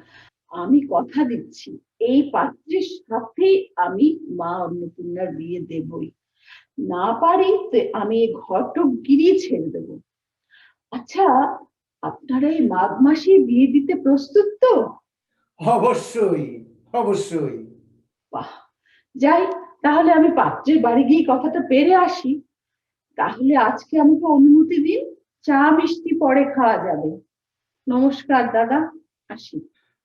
[SPEAKER 9] আমি কথা দিচ্ছি, এই পাত্রের সাথেই আমি মা অন্নপূর্ণার বিয়ে দেবই। না পারি তো আমি এই ঘটকগিরি ছেড়ে দেব। আচ্ছা, আপনারা এই মাঘ মাসে বিয়ে দিতে প্রস্তুত তো?
[SPEAKER 10] অবশ্যই অবশ্যই।
[SPEAKER 9] বাহ, যাই তাহলে আমি পাত্রের বাড়ি গিয়ে কথাটা পেরে আসি। তাহলে আজকে আমাকে অনুমতি দিন, চা মিষ্টি পরে খাওয়া যাবে। নমস্কার দাদা, আসি।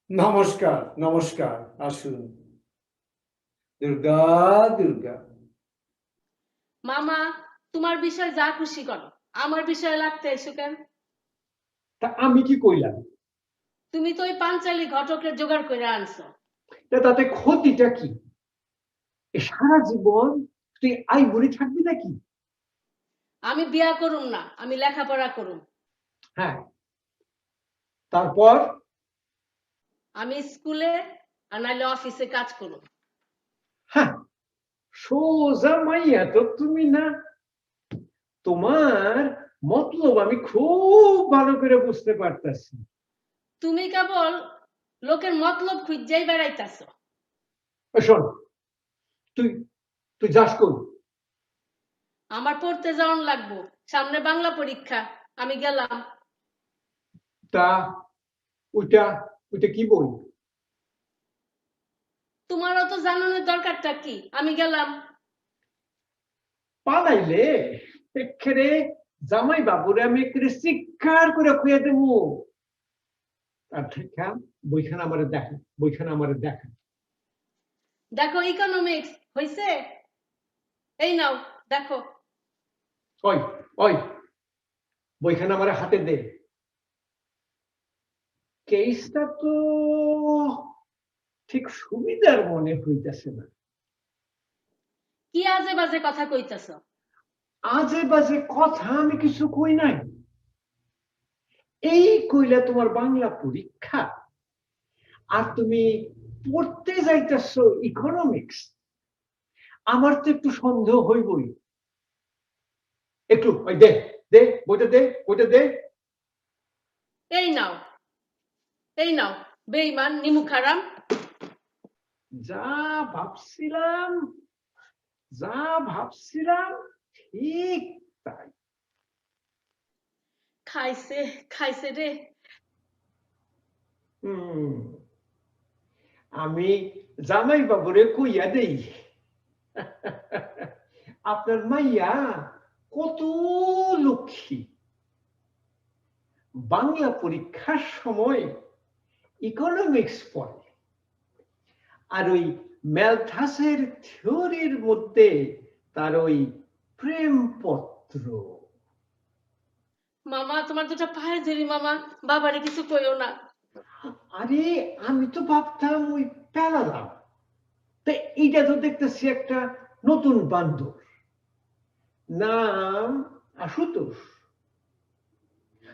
[SPEAKER 10] নমস্কার নমস্কার, আসুন। দুর্গা দুর্গা।
[SPEAKER 3] মামা, তোমার বিষয় যা খুশি করো, আমার বিষয়ে লাগতে এসো কেন?
[SPEAKER 2] তা আমি কি কইলাম?
[SPEAKER 3] তুমি তো ওই পাঞ্চালি ঘটকের জোগাড় করে আনছো।
[SPEAKER 2] তাতে ক্ষতিটা কি? এ সারা জীবন তুই আই বলে থাকবি নাকি?
[SPEAKER 3] আমি বিয়া করুম না, আমি লেখাপড়া করুম।
[SPEAKER 2] হ্যাঁ, তারপর?
[SPEAKER 3] আমি স্কুলে আর নাইলে অফিসে কাজ করুম।
[SPEAKER 2] হ্যাঁ, সোজা মাইয়া তো তুমি না। তোমার মতলব আমি খুব ভালো করে বুঝতে পারতাছি।
[SPEAKER 3] তুমি কেবল লোকের মতলব খুঁজেই বেড়াইতাছো।
[SPEAKER 2] শোন, তুই তুই যাস কই?
[SPEAKER 3] আমার পড়তে যাওয়ান লাগবো, সামনে বাংলা পরীক্ষা, আমি গেলাম।
[SPEAKER 2] তা ওইটা ওইটা কি বই?
[SPEAKER 3] তোমারও তো জানানোর দরকারটা কি, আমি গেলাম।
[SPEAKER 2] পালাইলে এক্ষেরে জামাই বাবুরে আমি এক্ষেরে শিক্ষার করে খুঁয়ে দেবো। আর দেখা বইখানা আমারে দেখা, বইখানা আমারে দেখা।
[SPEAKER 3] দেখো ইকোনমিক্স হইছে, এই নাও দেখো।
[SPEAKER 2] ওই ওই বইখানা আমারে হাতে দে। কেসটা তো ঠিক সুবিধার মনে হইতেছে না।
[SPEAKER 3] কি আজে বাজে কথা কইতাছো?
[SPEAKER 2] আজে বাজে কথা আমি কিছু কই নাই। এই কইলা তোমার বাংলা পরীক্ষা, আর তুমি পড়তে যাইতেছো ইকোনমিক্স। আমার তো একটু সন্দেহ হইবই। একটু ওই দে দে বইটা দে, বইটা দে।
[SPEAKER 3] এই নাও, এই নাও, বেঈমান নিমুখারাম।
[SPEAKER 2] যা ভাবছিলাম, যা ভাবছিলাম ঠিক তাই।
[SPEAKER 3] খাইছে খাইছে রে।
[SPEAKER 2] আমি জামাই বাবুরে কইয়া দেই, আপনার মাইয়া কত লক্ষ্মী, বাংলা পরীক্ষার সময় ইকোনমিক্স পড়ে, আর ওই ম্যালথাসের থিওরির মধ্যে তার ওই প্রেমপত্র।
[SPEAKER 12] মামা তোমার দুটো পায়ে ধরি মামা, বাবারে কিছু কইও না।
[SPEAKER 2] আরে আমি তো ভাবতাম ওই প্যালালাম, তা এইটা তো দেখতেছি একটা নতুন বান্দর, নাম আশুতোষ।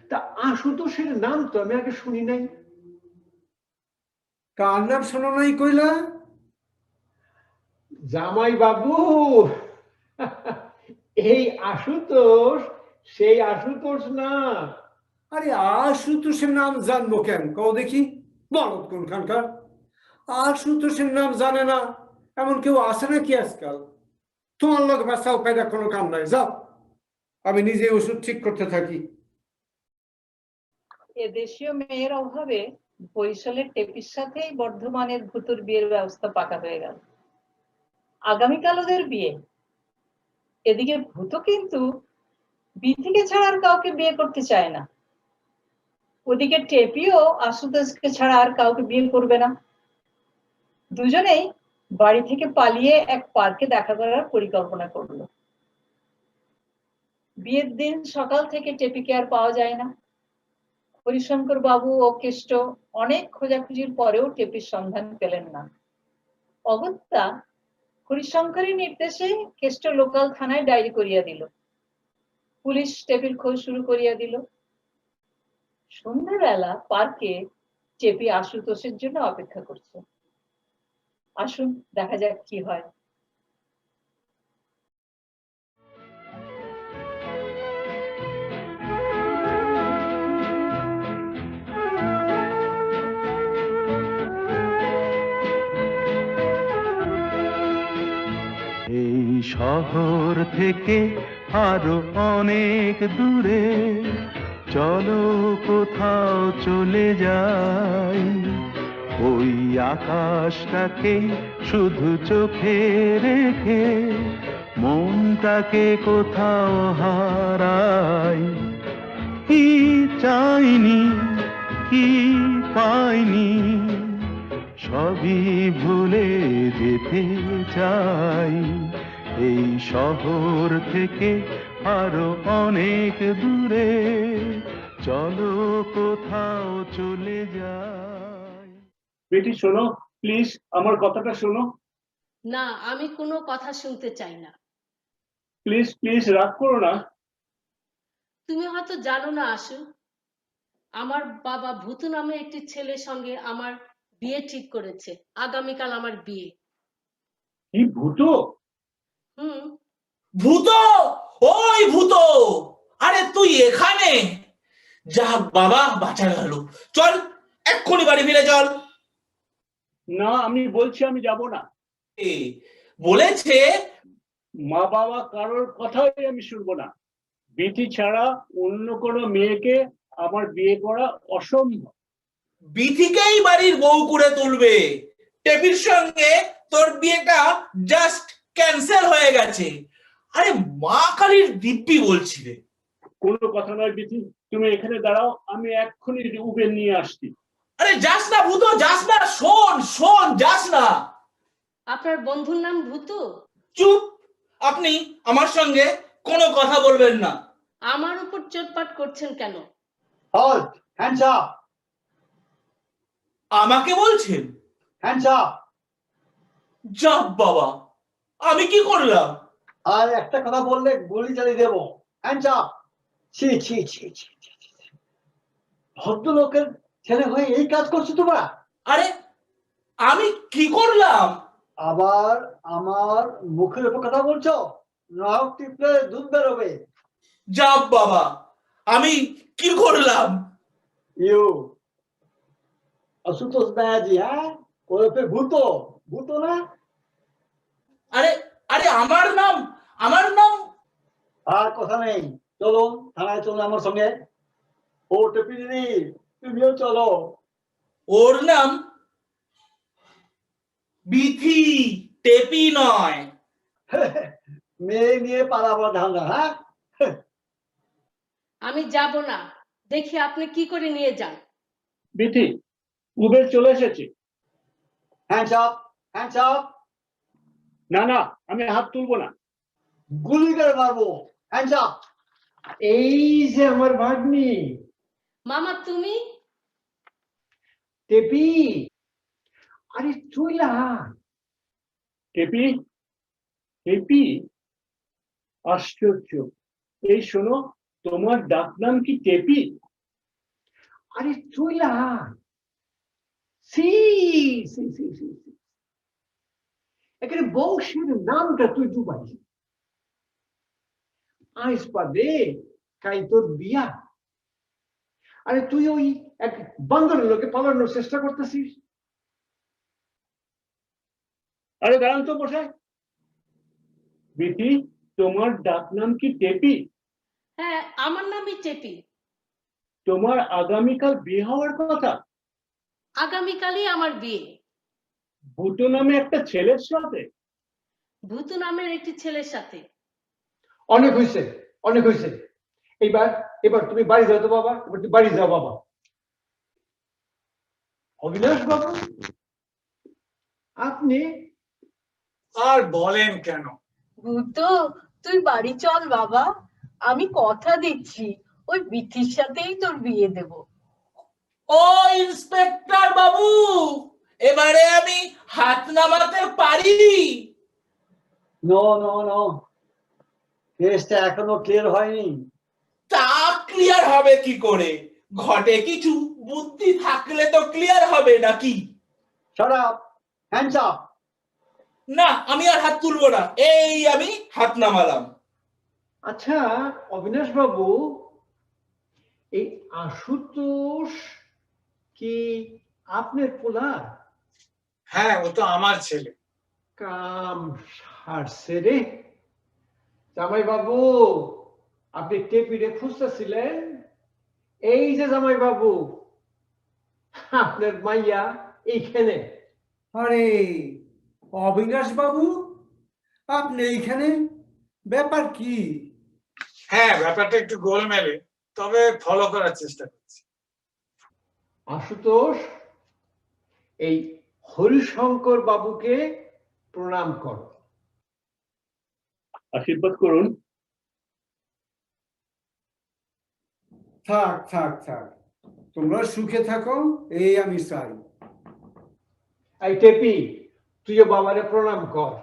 [SPEAKER 2] তা আশুতোষের নাম তো আমি আগে শুনি নাই।
[SPEAKER 10] কার নাম শোনো নাই কইলা?
[SPEAKER 2] জামাই বাবু, এই আশুতোষ সেই আশুতোষ না।
[SPEAKER 10] আরে আশুতোষের নাম জানবো কেন কও দেখি, বলত কোনখানকার। আশুতোষের নাম জানে না এমন কেউ আছে নাকি আজকাল? তোমার লোক বাঁচাও পেদা কোনো কাম নাই, যাও আমি নিজে ওষুধ ঠিক করতে থাকি।
[SPEAKER 3] এদেশীয় মেয়ের অভাবে বরিশালের টেপির সাথেই বর্ধমানের ভুতুর বিয়ের ব্যবস্থা পাকা হয়ে গেল। আগামীকাল ওদের বিয়ে। এদিকে ভূত কিন্তু বিথিকে ছাড়া আর কাউকে বিয়ে করতে চায় না। ওদিকে টেপিও আশুতোষকে ছাড়া আর কাউকে বিয়ে করবে না। দুজনেই বাড়ি থেকে পালিয়ে এক পার্কে দেখা করার পরিকল্পনা করলো। বিয়ের দিন সকাল থেকে টেপিকে আর পাওয়া যায় না। হরিশঙ্কর বাবু ও কেষ্ট অনেক খোঁজাখুঁজির পরেও টেপির সন্ধান পেলেন না। অগত্যা হরিশঙ্করের নির্দেশে কেষ্ট লোকাল থানায় ডায়েরি করিয়া দিল। পুলিশ টেপির খোঁজ শুরু করিয়া দিল। সন্ধ্যাবেলা পার্কে টেপি আশুতোষের জন্য অপেক্ষা করছে। আসুন দেখা যাক কি হয়।
[SPEAKER 13] এই শহর থেকে আরো অনেক দূরে চলো কোথাও চলে যাই, ওই আকাশটাকে শুধু চোখে রেখে মনটাকে কোথাও হারাই। কি চাইনি কি পাইনি সবই ভুলে যেতে চাই, এই শহর থেকে আরো অনেক দূরে চলো কোথাও চলে যাই।
[SPEAKER 4] বেটি শোনো, প্লিজ আমার কথাটা শোনো।
[SPEAKER 12] না, আমি কোনো কথা শুনতে চাই না।
[SPEAKER 4] প্লিজ প্লিজ রাগ করো না।
[SPEAKER 12] তুমি হয়তো জানো না আশু, আমার বাবা ভূতু নামে একটি ছেলের সঙ্গে আমার বিয়ে ঠিক করেছে। আগামীকাল আমার বিয়ে।
[SPEAKER 4] কি ভূত?
[SPEAKER 1] ভূত, ওই ভূত, আরে তুই এখানে? যাক বাবা, বাঁচা গেল। চল এক্ষুনি বাড়ি ফিরে চল।
[SPEAKER 4] না, আমি বলছি আমি যাব না।
[SPEAKER 1] বলেছে
[SPEAKER 4] মা বাবা কারোর কথাই আমি শুনবো না। বিথি ছাড়া অন্য কোনো মেয়েকে আমার বিয়ে করা অসম্ভব।
[SPEAKER 1] বিথিকেই বাড়ির বউ করে তুলবে। টেপির সঙ্গে তোর বিয়েটা জাস্ট ক্যান্সেল হয়ে গেছে। আরে মা কালীর দিব্যি বলছিলে।
[SPEAKER 4] কোনো কথা নয় বিথি, তুমি এখানে দাঁড়াও, আমি এক্ষুনি উবের নিয়ে আসছি।
[SPEAKER 1] আরে যাস না ভূত, যাস না, শোন শোন, যাস না।
[SPEAKER 12] আপনার বন্ধুর নাম ভূতু?
[SPEAKER 1] চুপ, আপনি আমার সঙ্গে কোনো কথা বলবেন না।
[SPEAKER 12] আমার উপর চোটপাট করছেন কেন?
[SPEAKER 11] Halt, hands up.
[SPEAKER 1] আমাকে বলছেন?
[SPEAKER 11] Hands up.
[SPEAKER 1] যাব বাবা, আমি কি করলাম?
[SPEAKER 11] আর একটা কথা বললে গুলি চালিয়ে দেবো। Hands up. ছি ছি ছি ছি, ভদ্রলোকের ছেলে হয়ে এই কাজ করছো তোমরা?
[SPEAKER 1] আরে আমি কি করলাম?
[SPEAKER 11] আবার আমার মুখের উপর কথা বলছো? নাক টিপলে দুধ বেরোবে।
[SPEAKER 1] যাব বাবা, আমি কি করলাম?
[SPEAKER 11] ইউ আশুতোষ ব্যানার্জি, হ্যাঁ, ওরফে ভূত। ভূত না?
[SPEAKER 1] আরে আরে আমার নাম
[SPEAKER 11] আর কথা নেই, চলো থানায়, চলো আমার সঙ্গে। ও টেপি দিদি, তুমিও চলো।
[SPEAKER 1] ওর নাম বিথি, টেপি নয়।
[SPEAKER 10] মেয়ে নিয়ে পালাবো ধান্দা, হ্যাঁ?
[SPEAKER 12] আমি যাব না, দেখি আপনি কি করে নিয়ে যান।
[SPEAKER 4] বিথি, উবের চলে এসেছে।
[SPEAKER 10] Hands up, hands up.
[SPEAKER 4] না না, আমি হাত তুলবো না।
[SPEAKER 10] গুলি করে মারবো। Hands up.
[SPEAKER 2] এই যে আমার ভাগ্নি
[SPEAKER 12] মামা তুমি?
[SPEAKER 2] টেপি, আরে চইলা
[SPEAKER 4] টেপি, টেপি, আশ্চর্য। এই শোনো, তোমার ডাক নাম কি টেপি?
[SPEAKER 2] আরে চইলা সি সি সি সি সি। এখানে বংশের নামটা তুই ডুবাই আইস পাদে কাই তোর বিয়া। আরে তুই ওই এক বান্দরের লোকে পালানোর চেষ্টা করতেছিস।
[SPEAKER 4] আরে দাঁড়ান তো বসায়। বিথি, তোমার ডাক নাম কি টেপি?
[SPEAKER 12] হ্যাঁ, আমার নামই টেপি।
[SPEAKER 4] তোমার আগামীকাল বিয়ে হওয়ার কথা।
[SPEAKER 12] আগামীকালই আমার বিয়ে।
[SPEAKER 4] ভূত নামে একটা ছেলের সাথে?
[SPEAKER 12] ভূতু নামের একটি ছেলের সাথে।
[SPEAKER 2] অনেক হয়েছে, অনেক হয়েছে। এবার এবার তুমি বাড়ি যাও তো বাবা, এবার তুমি বাড়ি যাও বাবা। অবিনাশ বাবু, আপনি
[SPEAKER 8] আর বলেন কেন?
[SPEAKER 3] ভূতো, তুই বাড়ি চল বাবা, আমি কথা দিচ্ছি ওই বিথির সাথেই তোর বিয়ে দেব।
[SPEAKER 1] ও ইন্সপেক্টর বাবু, এবারে আমি হাত নামাতে পারি?
[SPEAKER 10] নো নো নো, কেসটা এখনো ক্লিয়ার হয়নি।
[SPEAKER 1] তা ক্লিয়ার হবে কি করে? ঘটে কিছু, বুদ্ধি থাকলে তো ক্লিয়ার হবে নাকি?
[SPEAKER 10] Shut up, hands up.
[SPEAKER 1] না, আমি আর হাত তুলবো না, এই আমি হাত নামালাম।
[SPEAKER 2] আচ্ছা অবিনাশ বাবু, এই আশুতোষ কি আপনার পোলা?
[SPEAKER 8] হ্যাঁ, ও তো আমার ছেলে।
[SPEAKER 2] কাম সারছে রে। জামাই বাবু, আপনি টেপিরে খুঁজতেছিলেন? এই যে জামাই বাবু, আপনার মাইয়া এইখানে।
[SPEAKER 10] আরে অবিনাশ বাবু, আপনি এইখানে? ব্যাপার কি?
[SPEAKER 8] হ্যাঁ, ব্যাপারটা একটু গোলমেলে, তবে ফলো করার চেষ্টা করছি।
[SPEAKER 2] আশুতোষ, এই হরিশঙ্কর বাবুকে প্রণাম কর।
[SPEAKER 4] আশীর্বাদ করুন।
[SPEAKER 10] থাক থাক থাক, তোমরা সুখে থাকো, এই আমি চাই।
[SPEAKER 2] এই টেপি, তুইও বাবারে প্রণাম কর।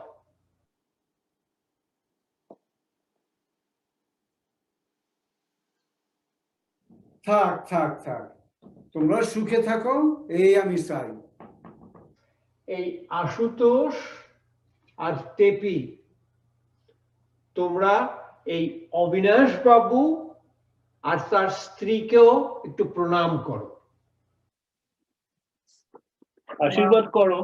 [SPEAKER 10] থাক থাক থাক, তোমরা সুখে থাকো, এই আমি চাই।
[SPEAKER 2] এই আশুতোষ আর টেপি, তোমরা এই অবিনাশ বাবু আর তার স্ত্রীকেও একটু প্রণাম করো।
[SPEAKER 4] আশীর্বাদ করো।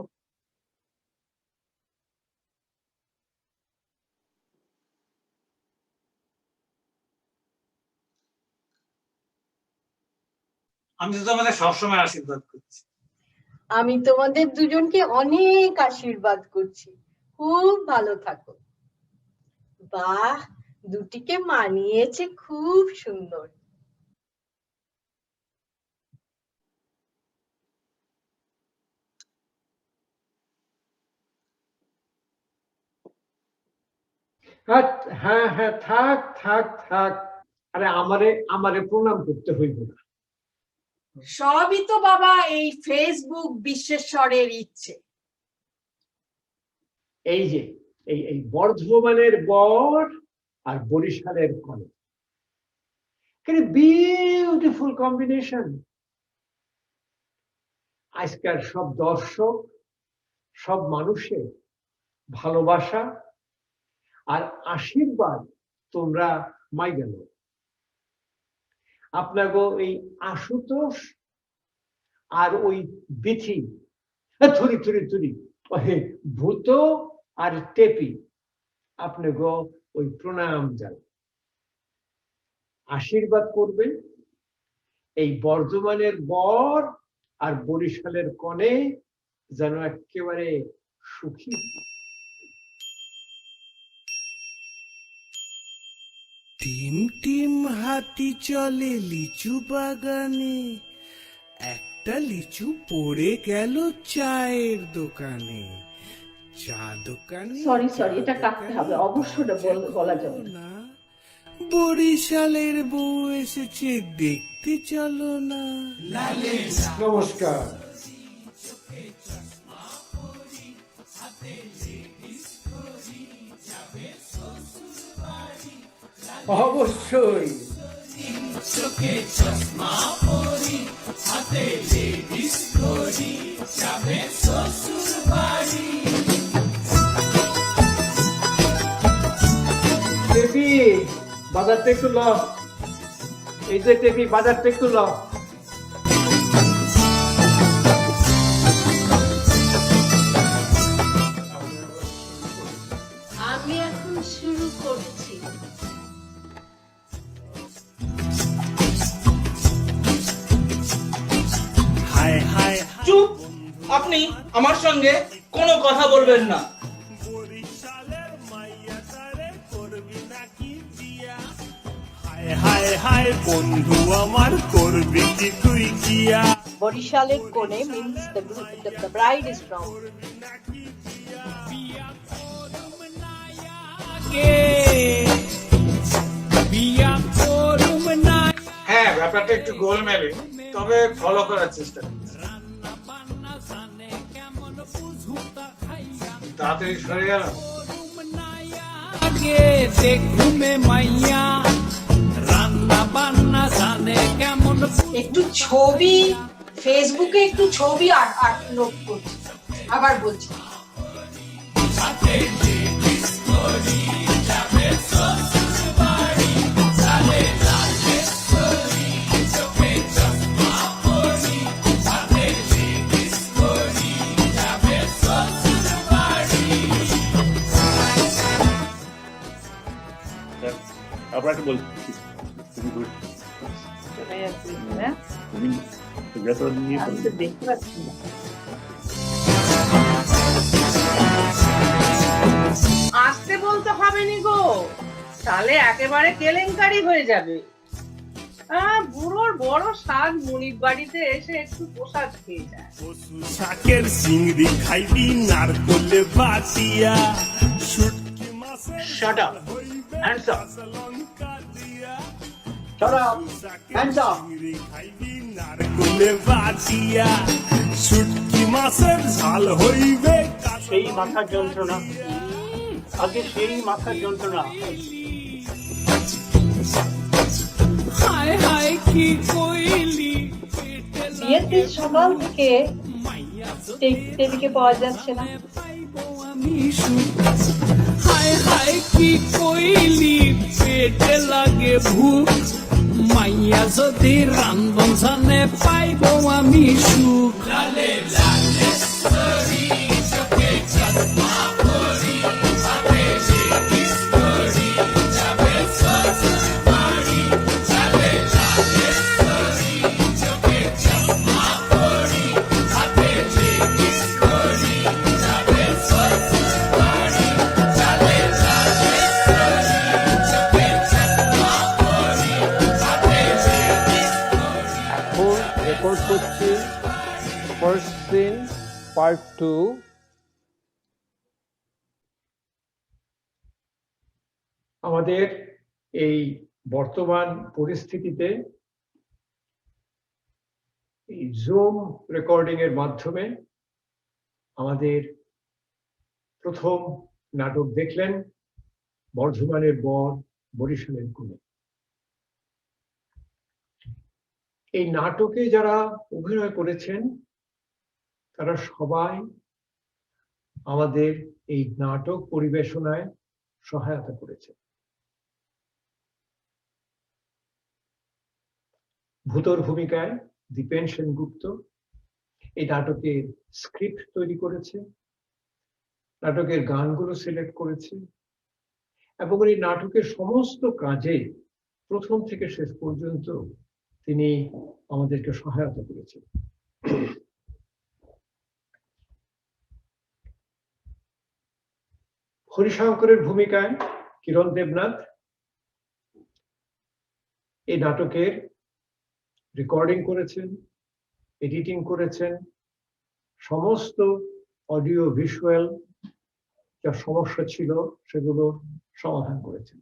[SPEAKER 8] আমি তো তোমাদের সবসময় আশীর্বাদ করছি।
[SPEAKER 3] আমি তোমাদের দুজনকে অনেক আশীর্বাদ করছি, খুব ভালো থাকো। বাহ, দুটিকে মানিয়েছে খুব সুন্দর।
[SPEAKER 2] হ্যাঁ হ্যাঁ হ্যাঁ, থাক থাক থাক। আরে আমারে আমারে প্রণাম করতে হইব না।
[SPEAKER 7] সবই তো বাবা এই ফেসবুক বিশ্বেশ্বরের ইচ্ছে।
[SPEAKER 2] এই যে এই এই বর্ধমানের বর আর বরিশালের কনে, বিউটিফুল কম্বিনেশন। আজকাল সব দর্শক, সব মানুষের ভালোবাসা আর আশীর্বাদ তোমরা মাই গেল। আপনাগো এই আশুতোষ আর ওই বিথি, থুরি থুরি থুরি, ভূত আর টেপি, আপনাগো ওই প্রণাম জান, আশীর্বাদ করবেন। এই বর্ধমানের বর আর বরিশালের কনে যেন একেবারে সুখী।
[SPEAKER 14] টিম টিম হাতি চলে লিচু বাগানে, একটা লিচু পড়ে গেল চায়ের দোকানে। চা দোকানে
[SPEAKER 9] সরি এটা কাটতে হবে, অবশ্য বলা যাবে না।
[SPEAKER 14] বরিশালের বউ এসেছে দেখতে চলো না।
[SPEAKER 10] নমস্কার। অবশ্যই।
[SPEAKER 2] টেপি বাজারটা একটু ল, এই যে টেপি বাজারটা একটু ল।
[SPEAKER 12] আমি এখন শুরু করছি।
[SPEAKER 14] হায় হায়
[SPEAKER 1] চুপ! আপনি আমার সঙ্গে কোনো কথা বলবেন না।
[SPEAKER 14] বরিশালের মাইয়া তারে করবি নাকি বিয়া? হায় হায় হায় বন্ধু আমার করবি কি তুই কিয়া?
[SPEAKER 3] বরিশালের কোণে means the bride is from.
[SPEAKER 8] হ্যাঁ, ব্যাপারটা একটু গোলমেলে, তবে ফলো করার চেষ্টা করছি। তাড়াতাড়ি সরে গেল।
[SPEAKER 7] একটু ছবি ফেসবুকে একটু ছবি আপলোড করছি, আবার বলছি।
[SPEAKER 4] আপনাকে বলছি
[SPEAKER 6] আসতে বলতে হবে নি গো, তাহলে একেবারে কেলেঙ্কারি হয়ে যাবে। বুড়োর বড় সাজ মনির বাড়িতে এসে একটু প্রসাদ খেয়ে যায়।
[SPEAKER 14] শাকের চিংড়ি খাইবি নারকলে বাটিয়া, শুটকি মাছের
[SPEAKER 2] Shut up. Hands up. Shut up. Hands up.
[SPEAKER 14] খাইবি নারকলে বাটিয়া, শুটকি মাছের ঝাল হইবে।
[SPEAKER 4] সেই মাথার যন্ত্রণা, আগে সেই মাথার যন্ত্রণা।
[SPEAKER 14] হায় হায় কি কইলি,
[SPEAKER 3] বিয়ের দিন সকাল থেকে টেবিকে পাওয়া যাচ্ছে না।
[SPEAKER 14] হায় হায় কি কইলি, পেটে লাগে ভূখ। মাইয়া যদি রান্ধন জানে পাইব আমি সুখ।
[SPEAKER 2] রেকর্ড করছি ফার্স্ট সিন পার্ট 2। আমাদের এই বর্তমান পরিস্থিতিতে এই জুম রেকর্ডিং এর মাধ্যমে আমাদের প্রথম নাটক দেখলেন বর্ধমানের বর বরিশালের কোণে। এই নাটকে যারা অভিনয় করেছেন তারা সবাই আমাদের এই নাটক পরিবেশনায় সহায়তা করেছে। ভূতর ভূমিকায় দীপেন সেনগুপ্ত এই নাটকের স্ক্রিপ্ট তৈরি করেছে, নাটকের গানগুলো সিলেক্ট করেছে এবং এই নাটকের সমস্ত কাজে প্রথম থেকে শেষ পর্যন্ত তিনি আমাদেরকে সহায়তা করেছেন। হরিশঙ্করের ভূমিকায় কিরণ দেবনাথ, এই নাটকের রেকর্ডিং করেছেন, এডিটিং করেছেন, সমস্ত অডিও ভিজুয়াল যা সমস্যা ছিল সেগুলো সমাধান করেছেন।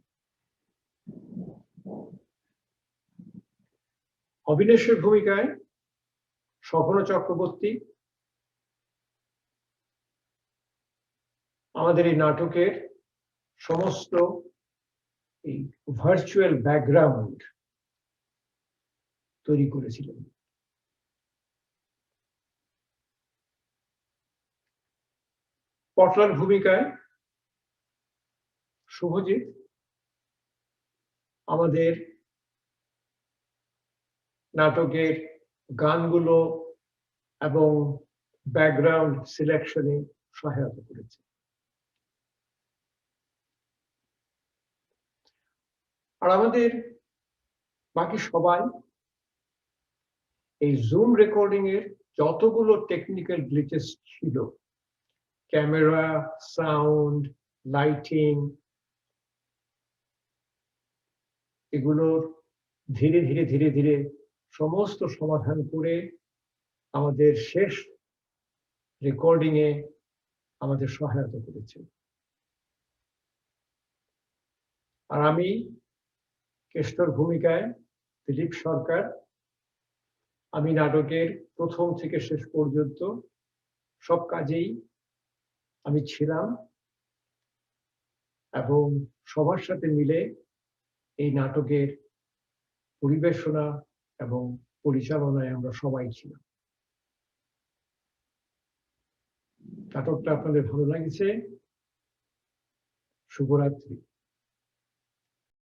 [SPEAKER 2] অবিনেশের ভূমিকায় স্বপ্ন চক্রবর্তী আমাদের এই নাটকের সমস্ত এই ভার্চুয়াল ব্যাকগ্রাউন্ড তৈরি করেছিলেন। পটলার ভূমিকায় শুভজিৎ আমাদের নাটকের গানগুলো এবং ব্যাকগ্রাউন্ড সিলেকশনে সহায়তা করেছে। আর আমাদের বাকি সবাই এই জুম রেকর্ডিং এর যতগুলো টেকনিক্যাল গ্লিচেস ছিল, ক্যামেরা, সাউন্ড, লাইটিং, এগুলোর ধীরে ধীরে ধীরে ধীরে সমস্ত সমাধান করে আমাদের শেষ রেকর্ডিং এ আমাদের সহায়তা করেছে। আর আমি কেষ্টর ভূমিকায় দিলীপ সরকার, আমি নাটকের প্রথম থেকে শেষ পর্যন্ত সব কাজেই আমি ছিলাম এবং সবার সাথে মিলে এই নাটকের পরিবেশনা এবং পরিচালনায় আমরা সবাই ছিলাম। নাটকটা আপনাদের ভালো লাগছে? শুভরাত্রি।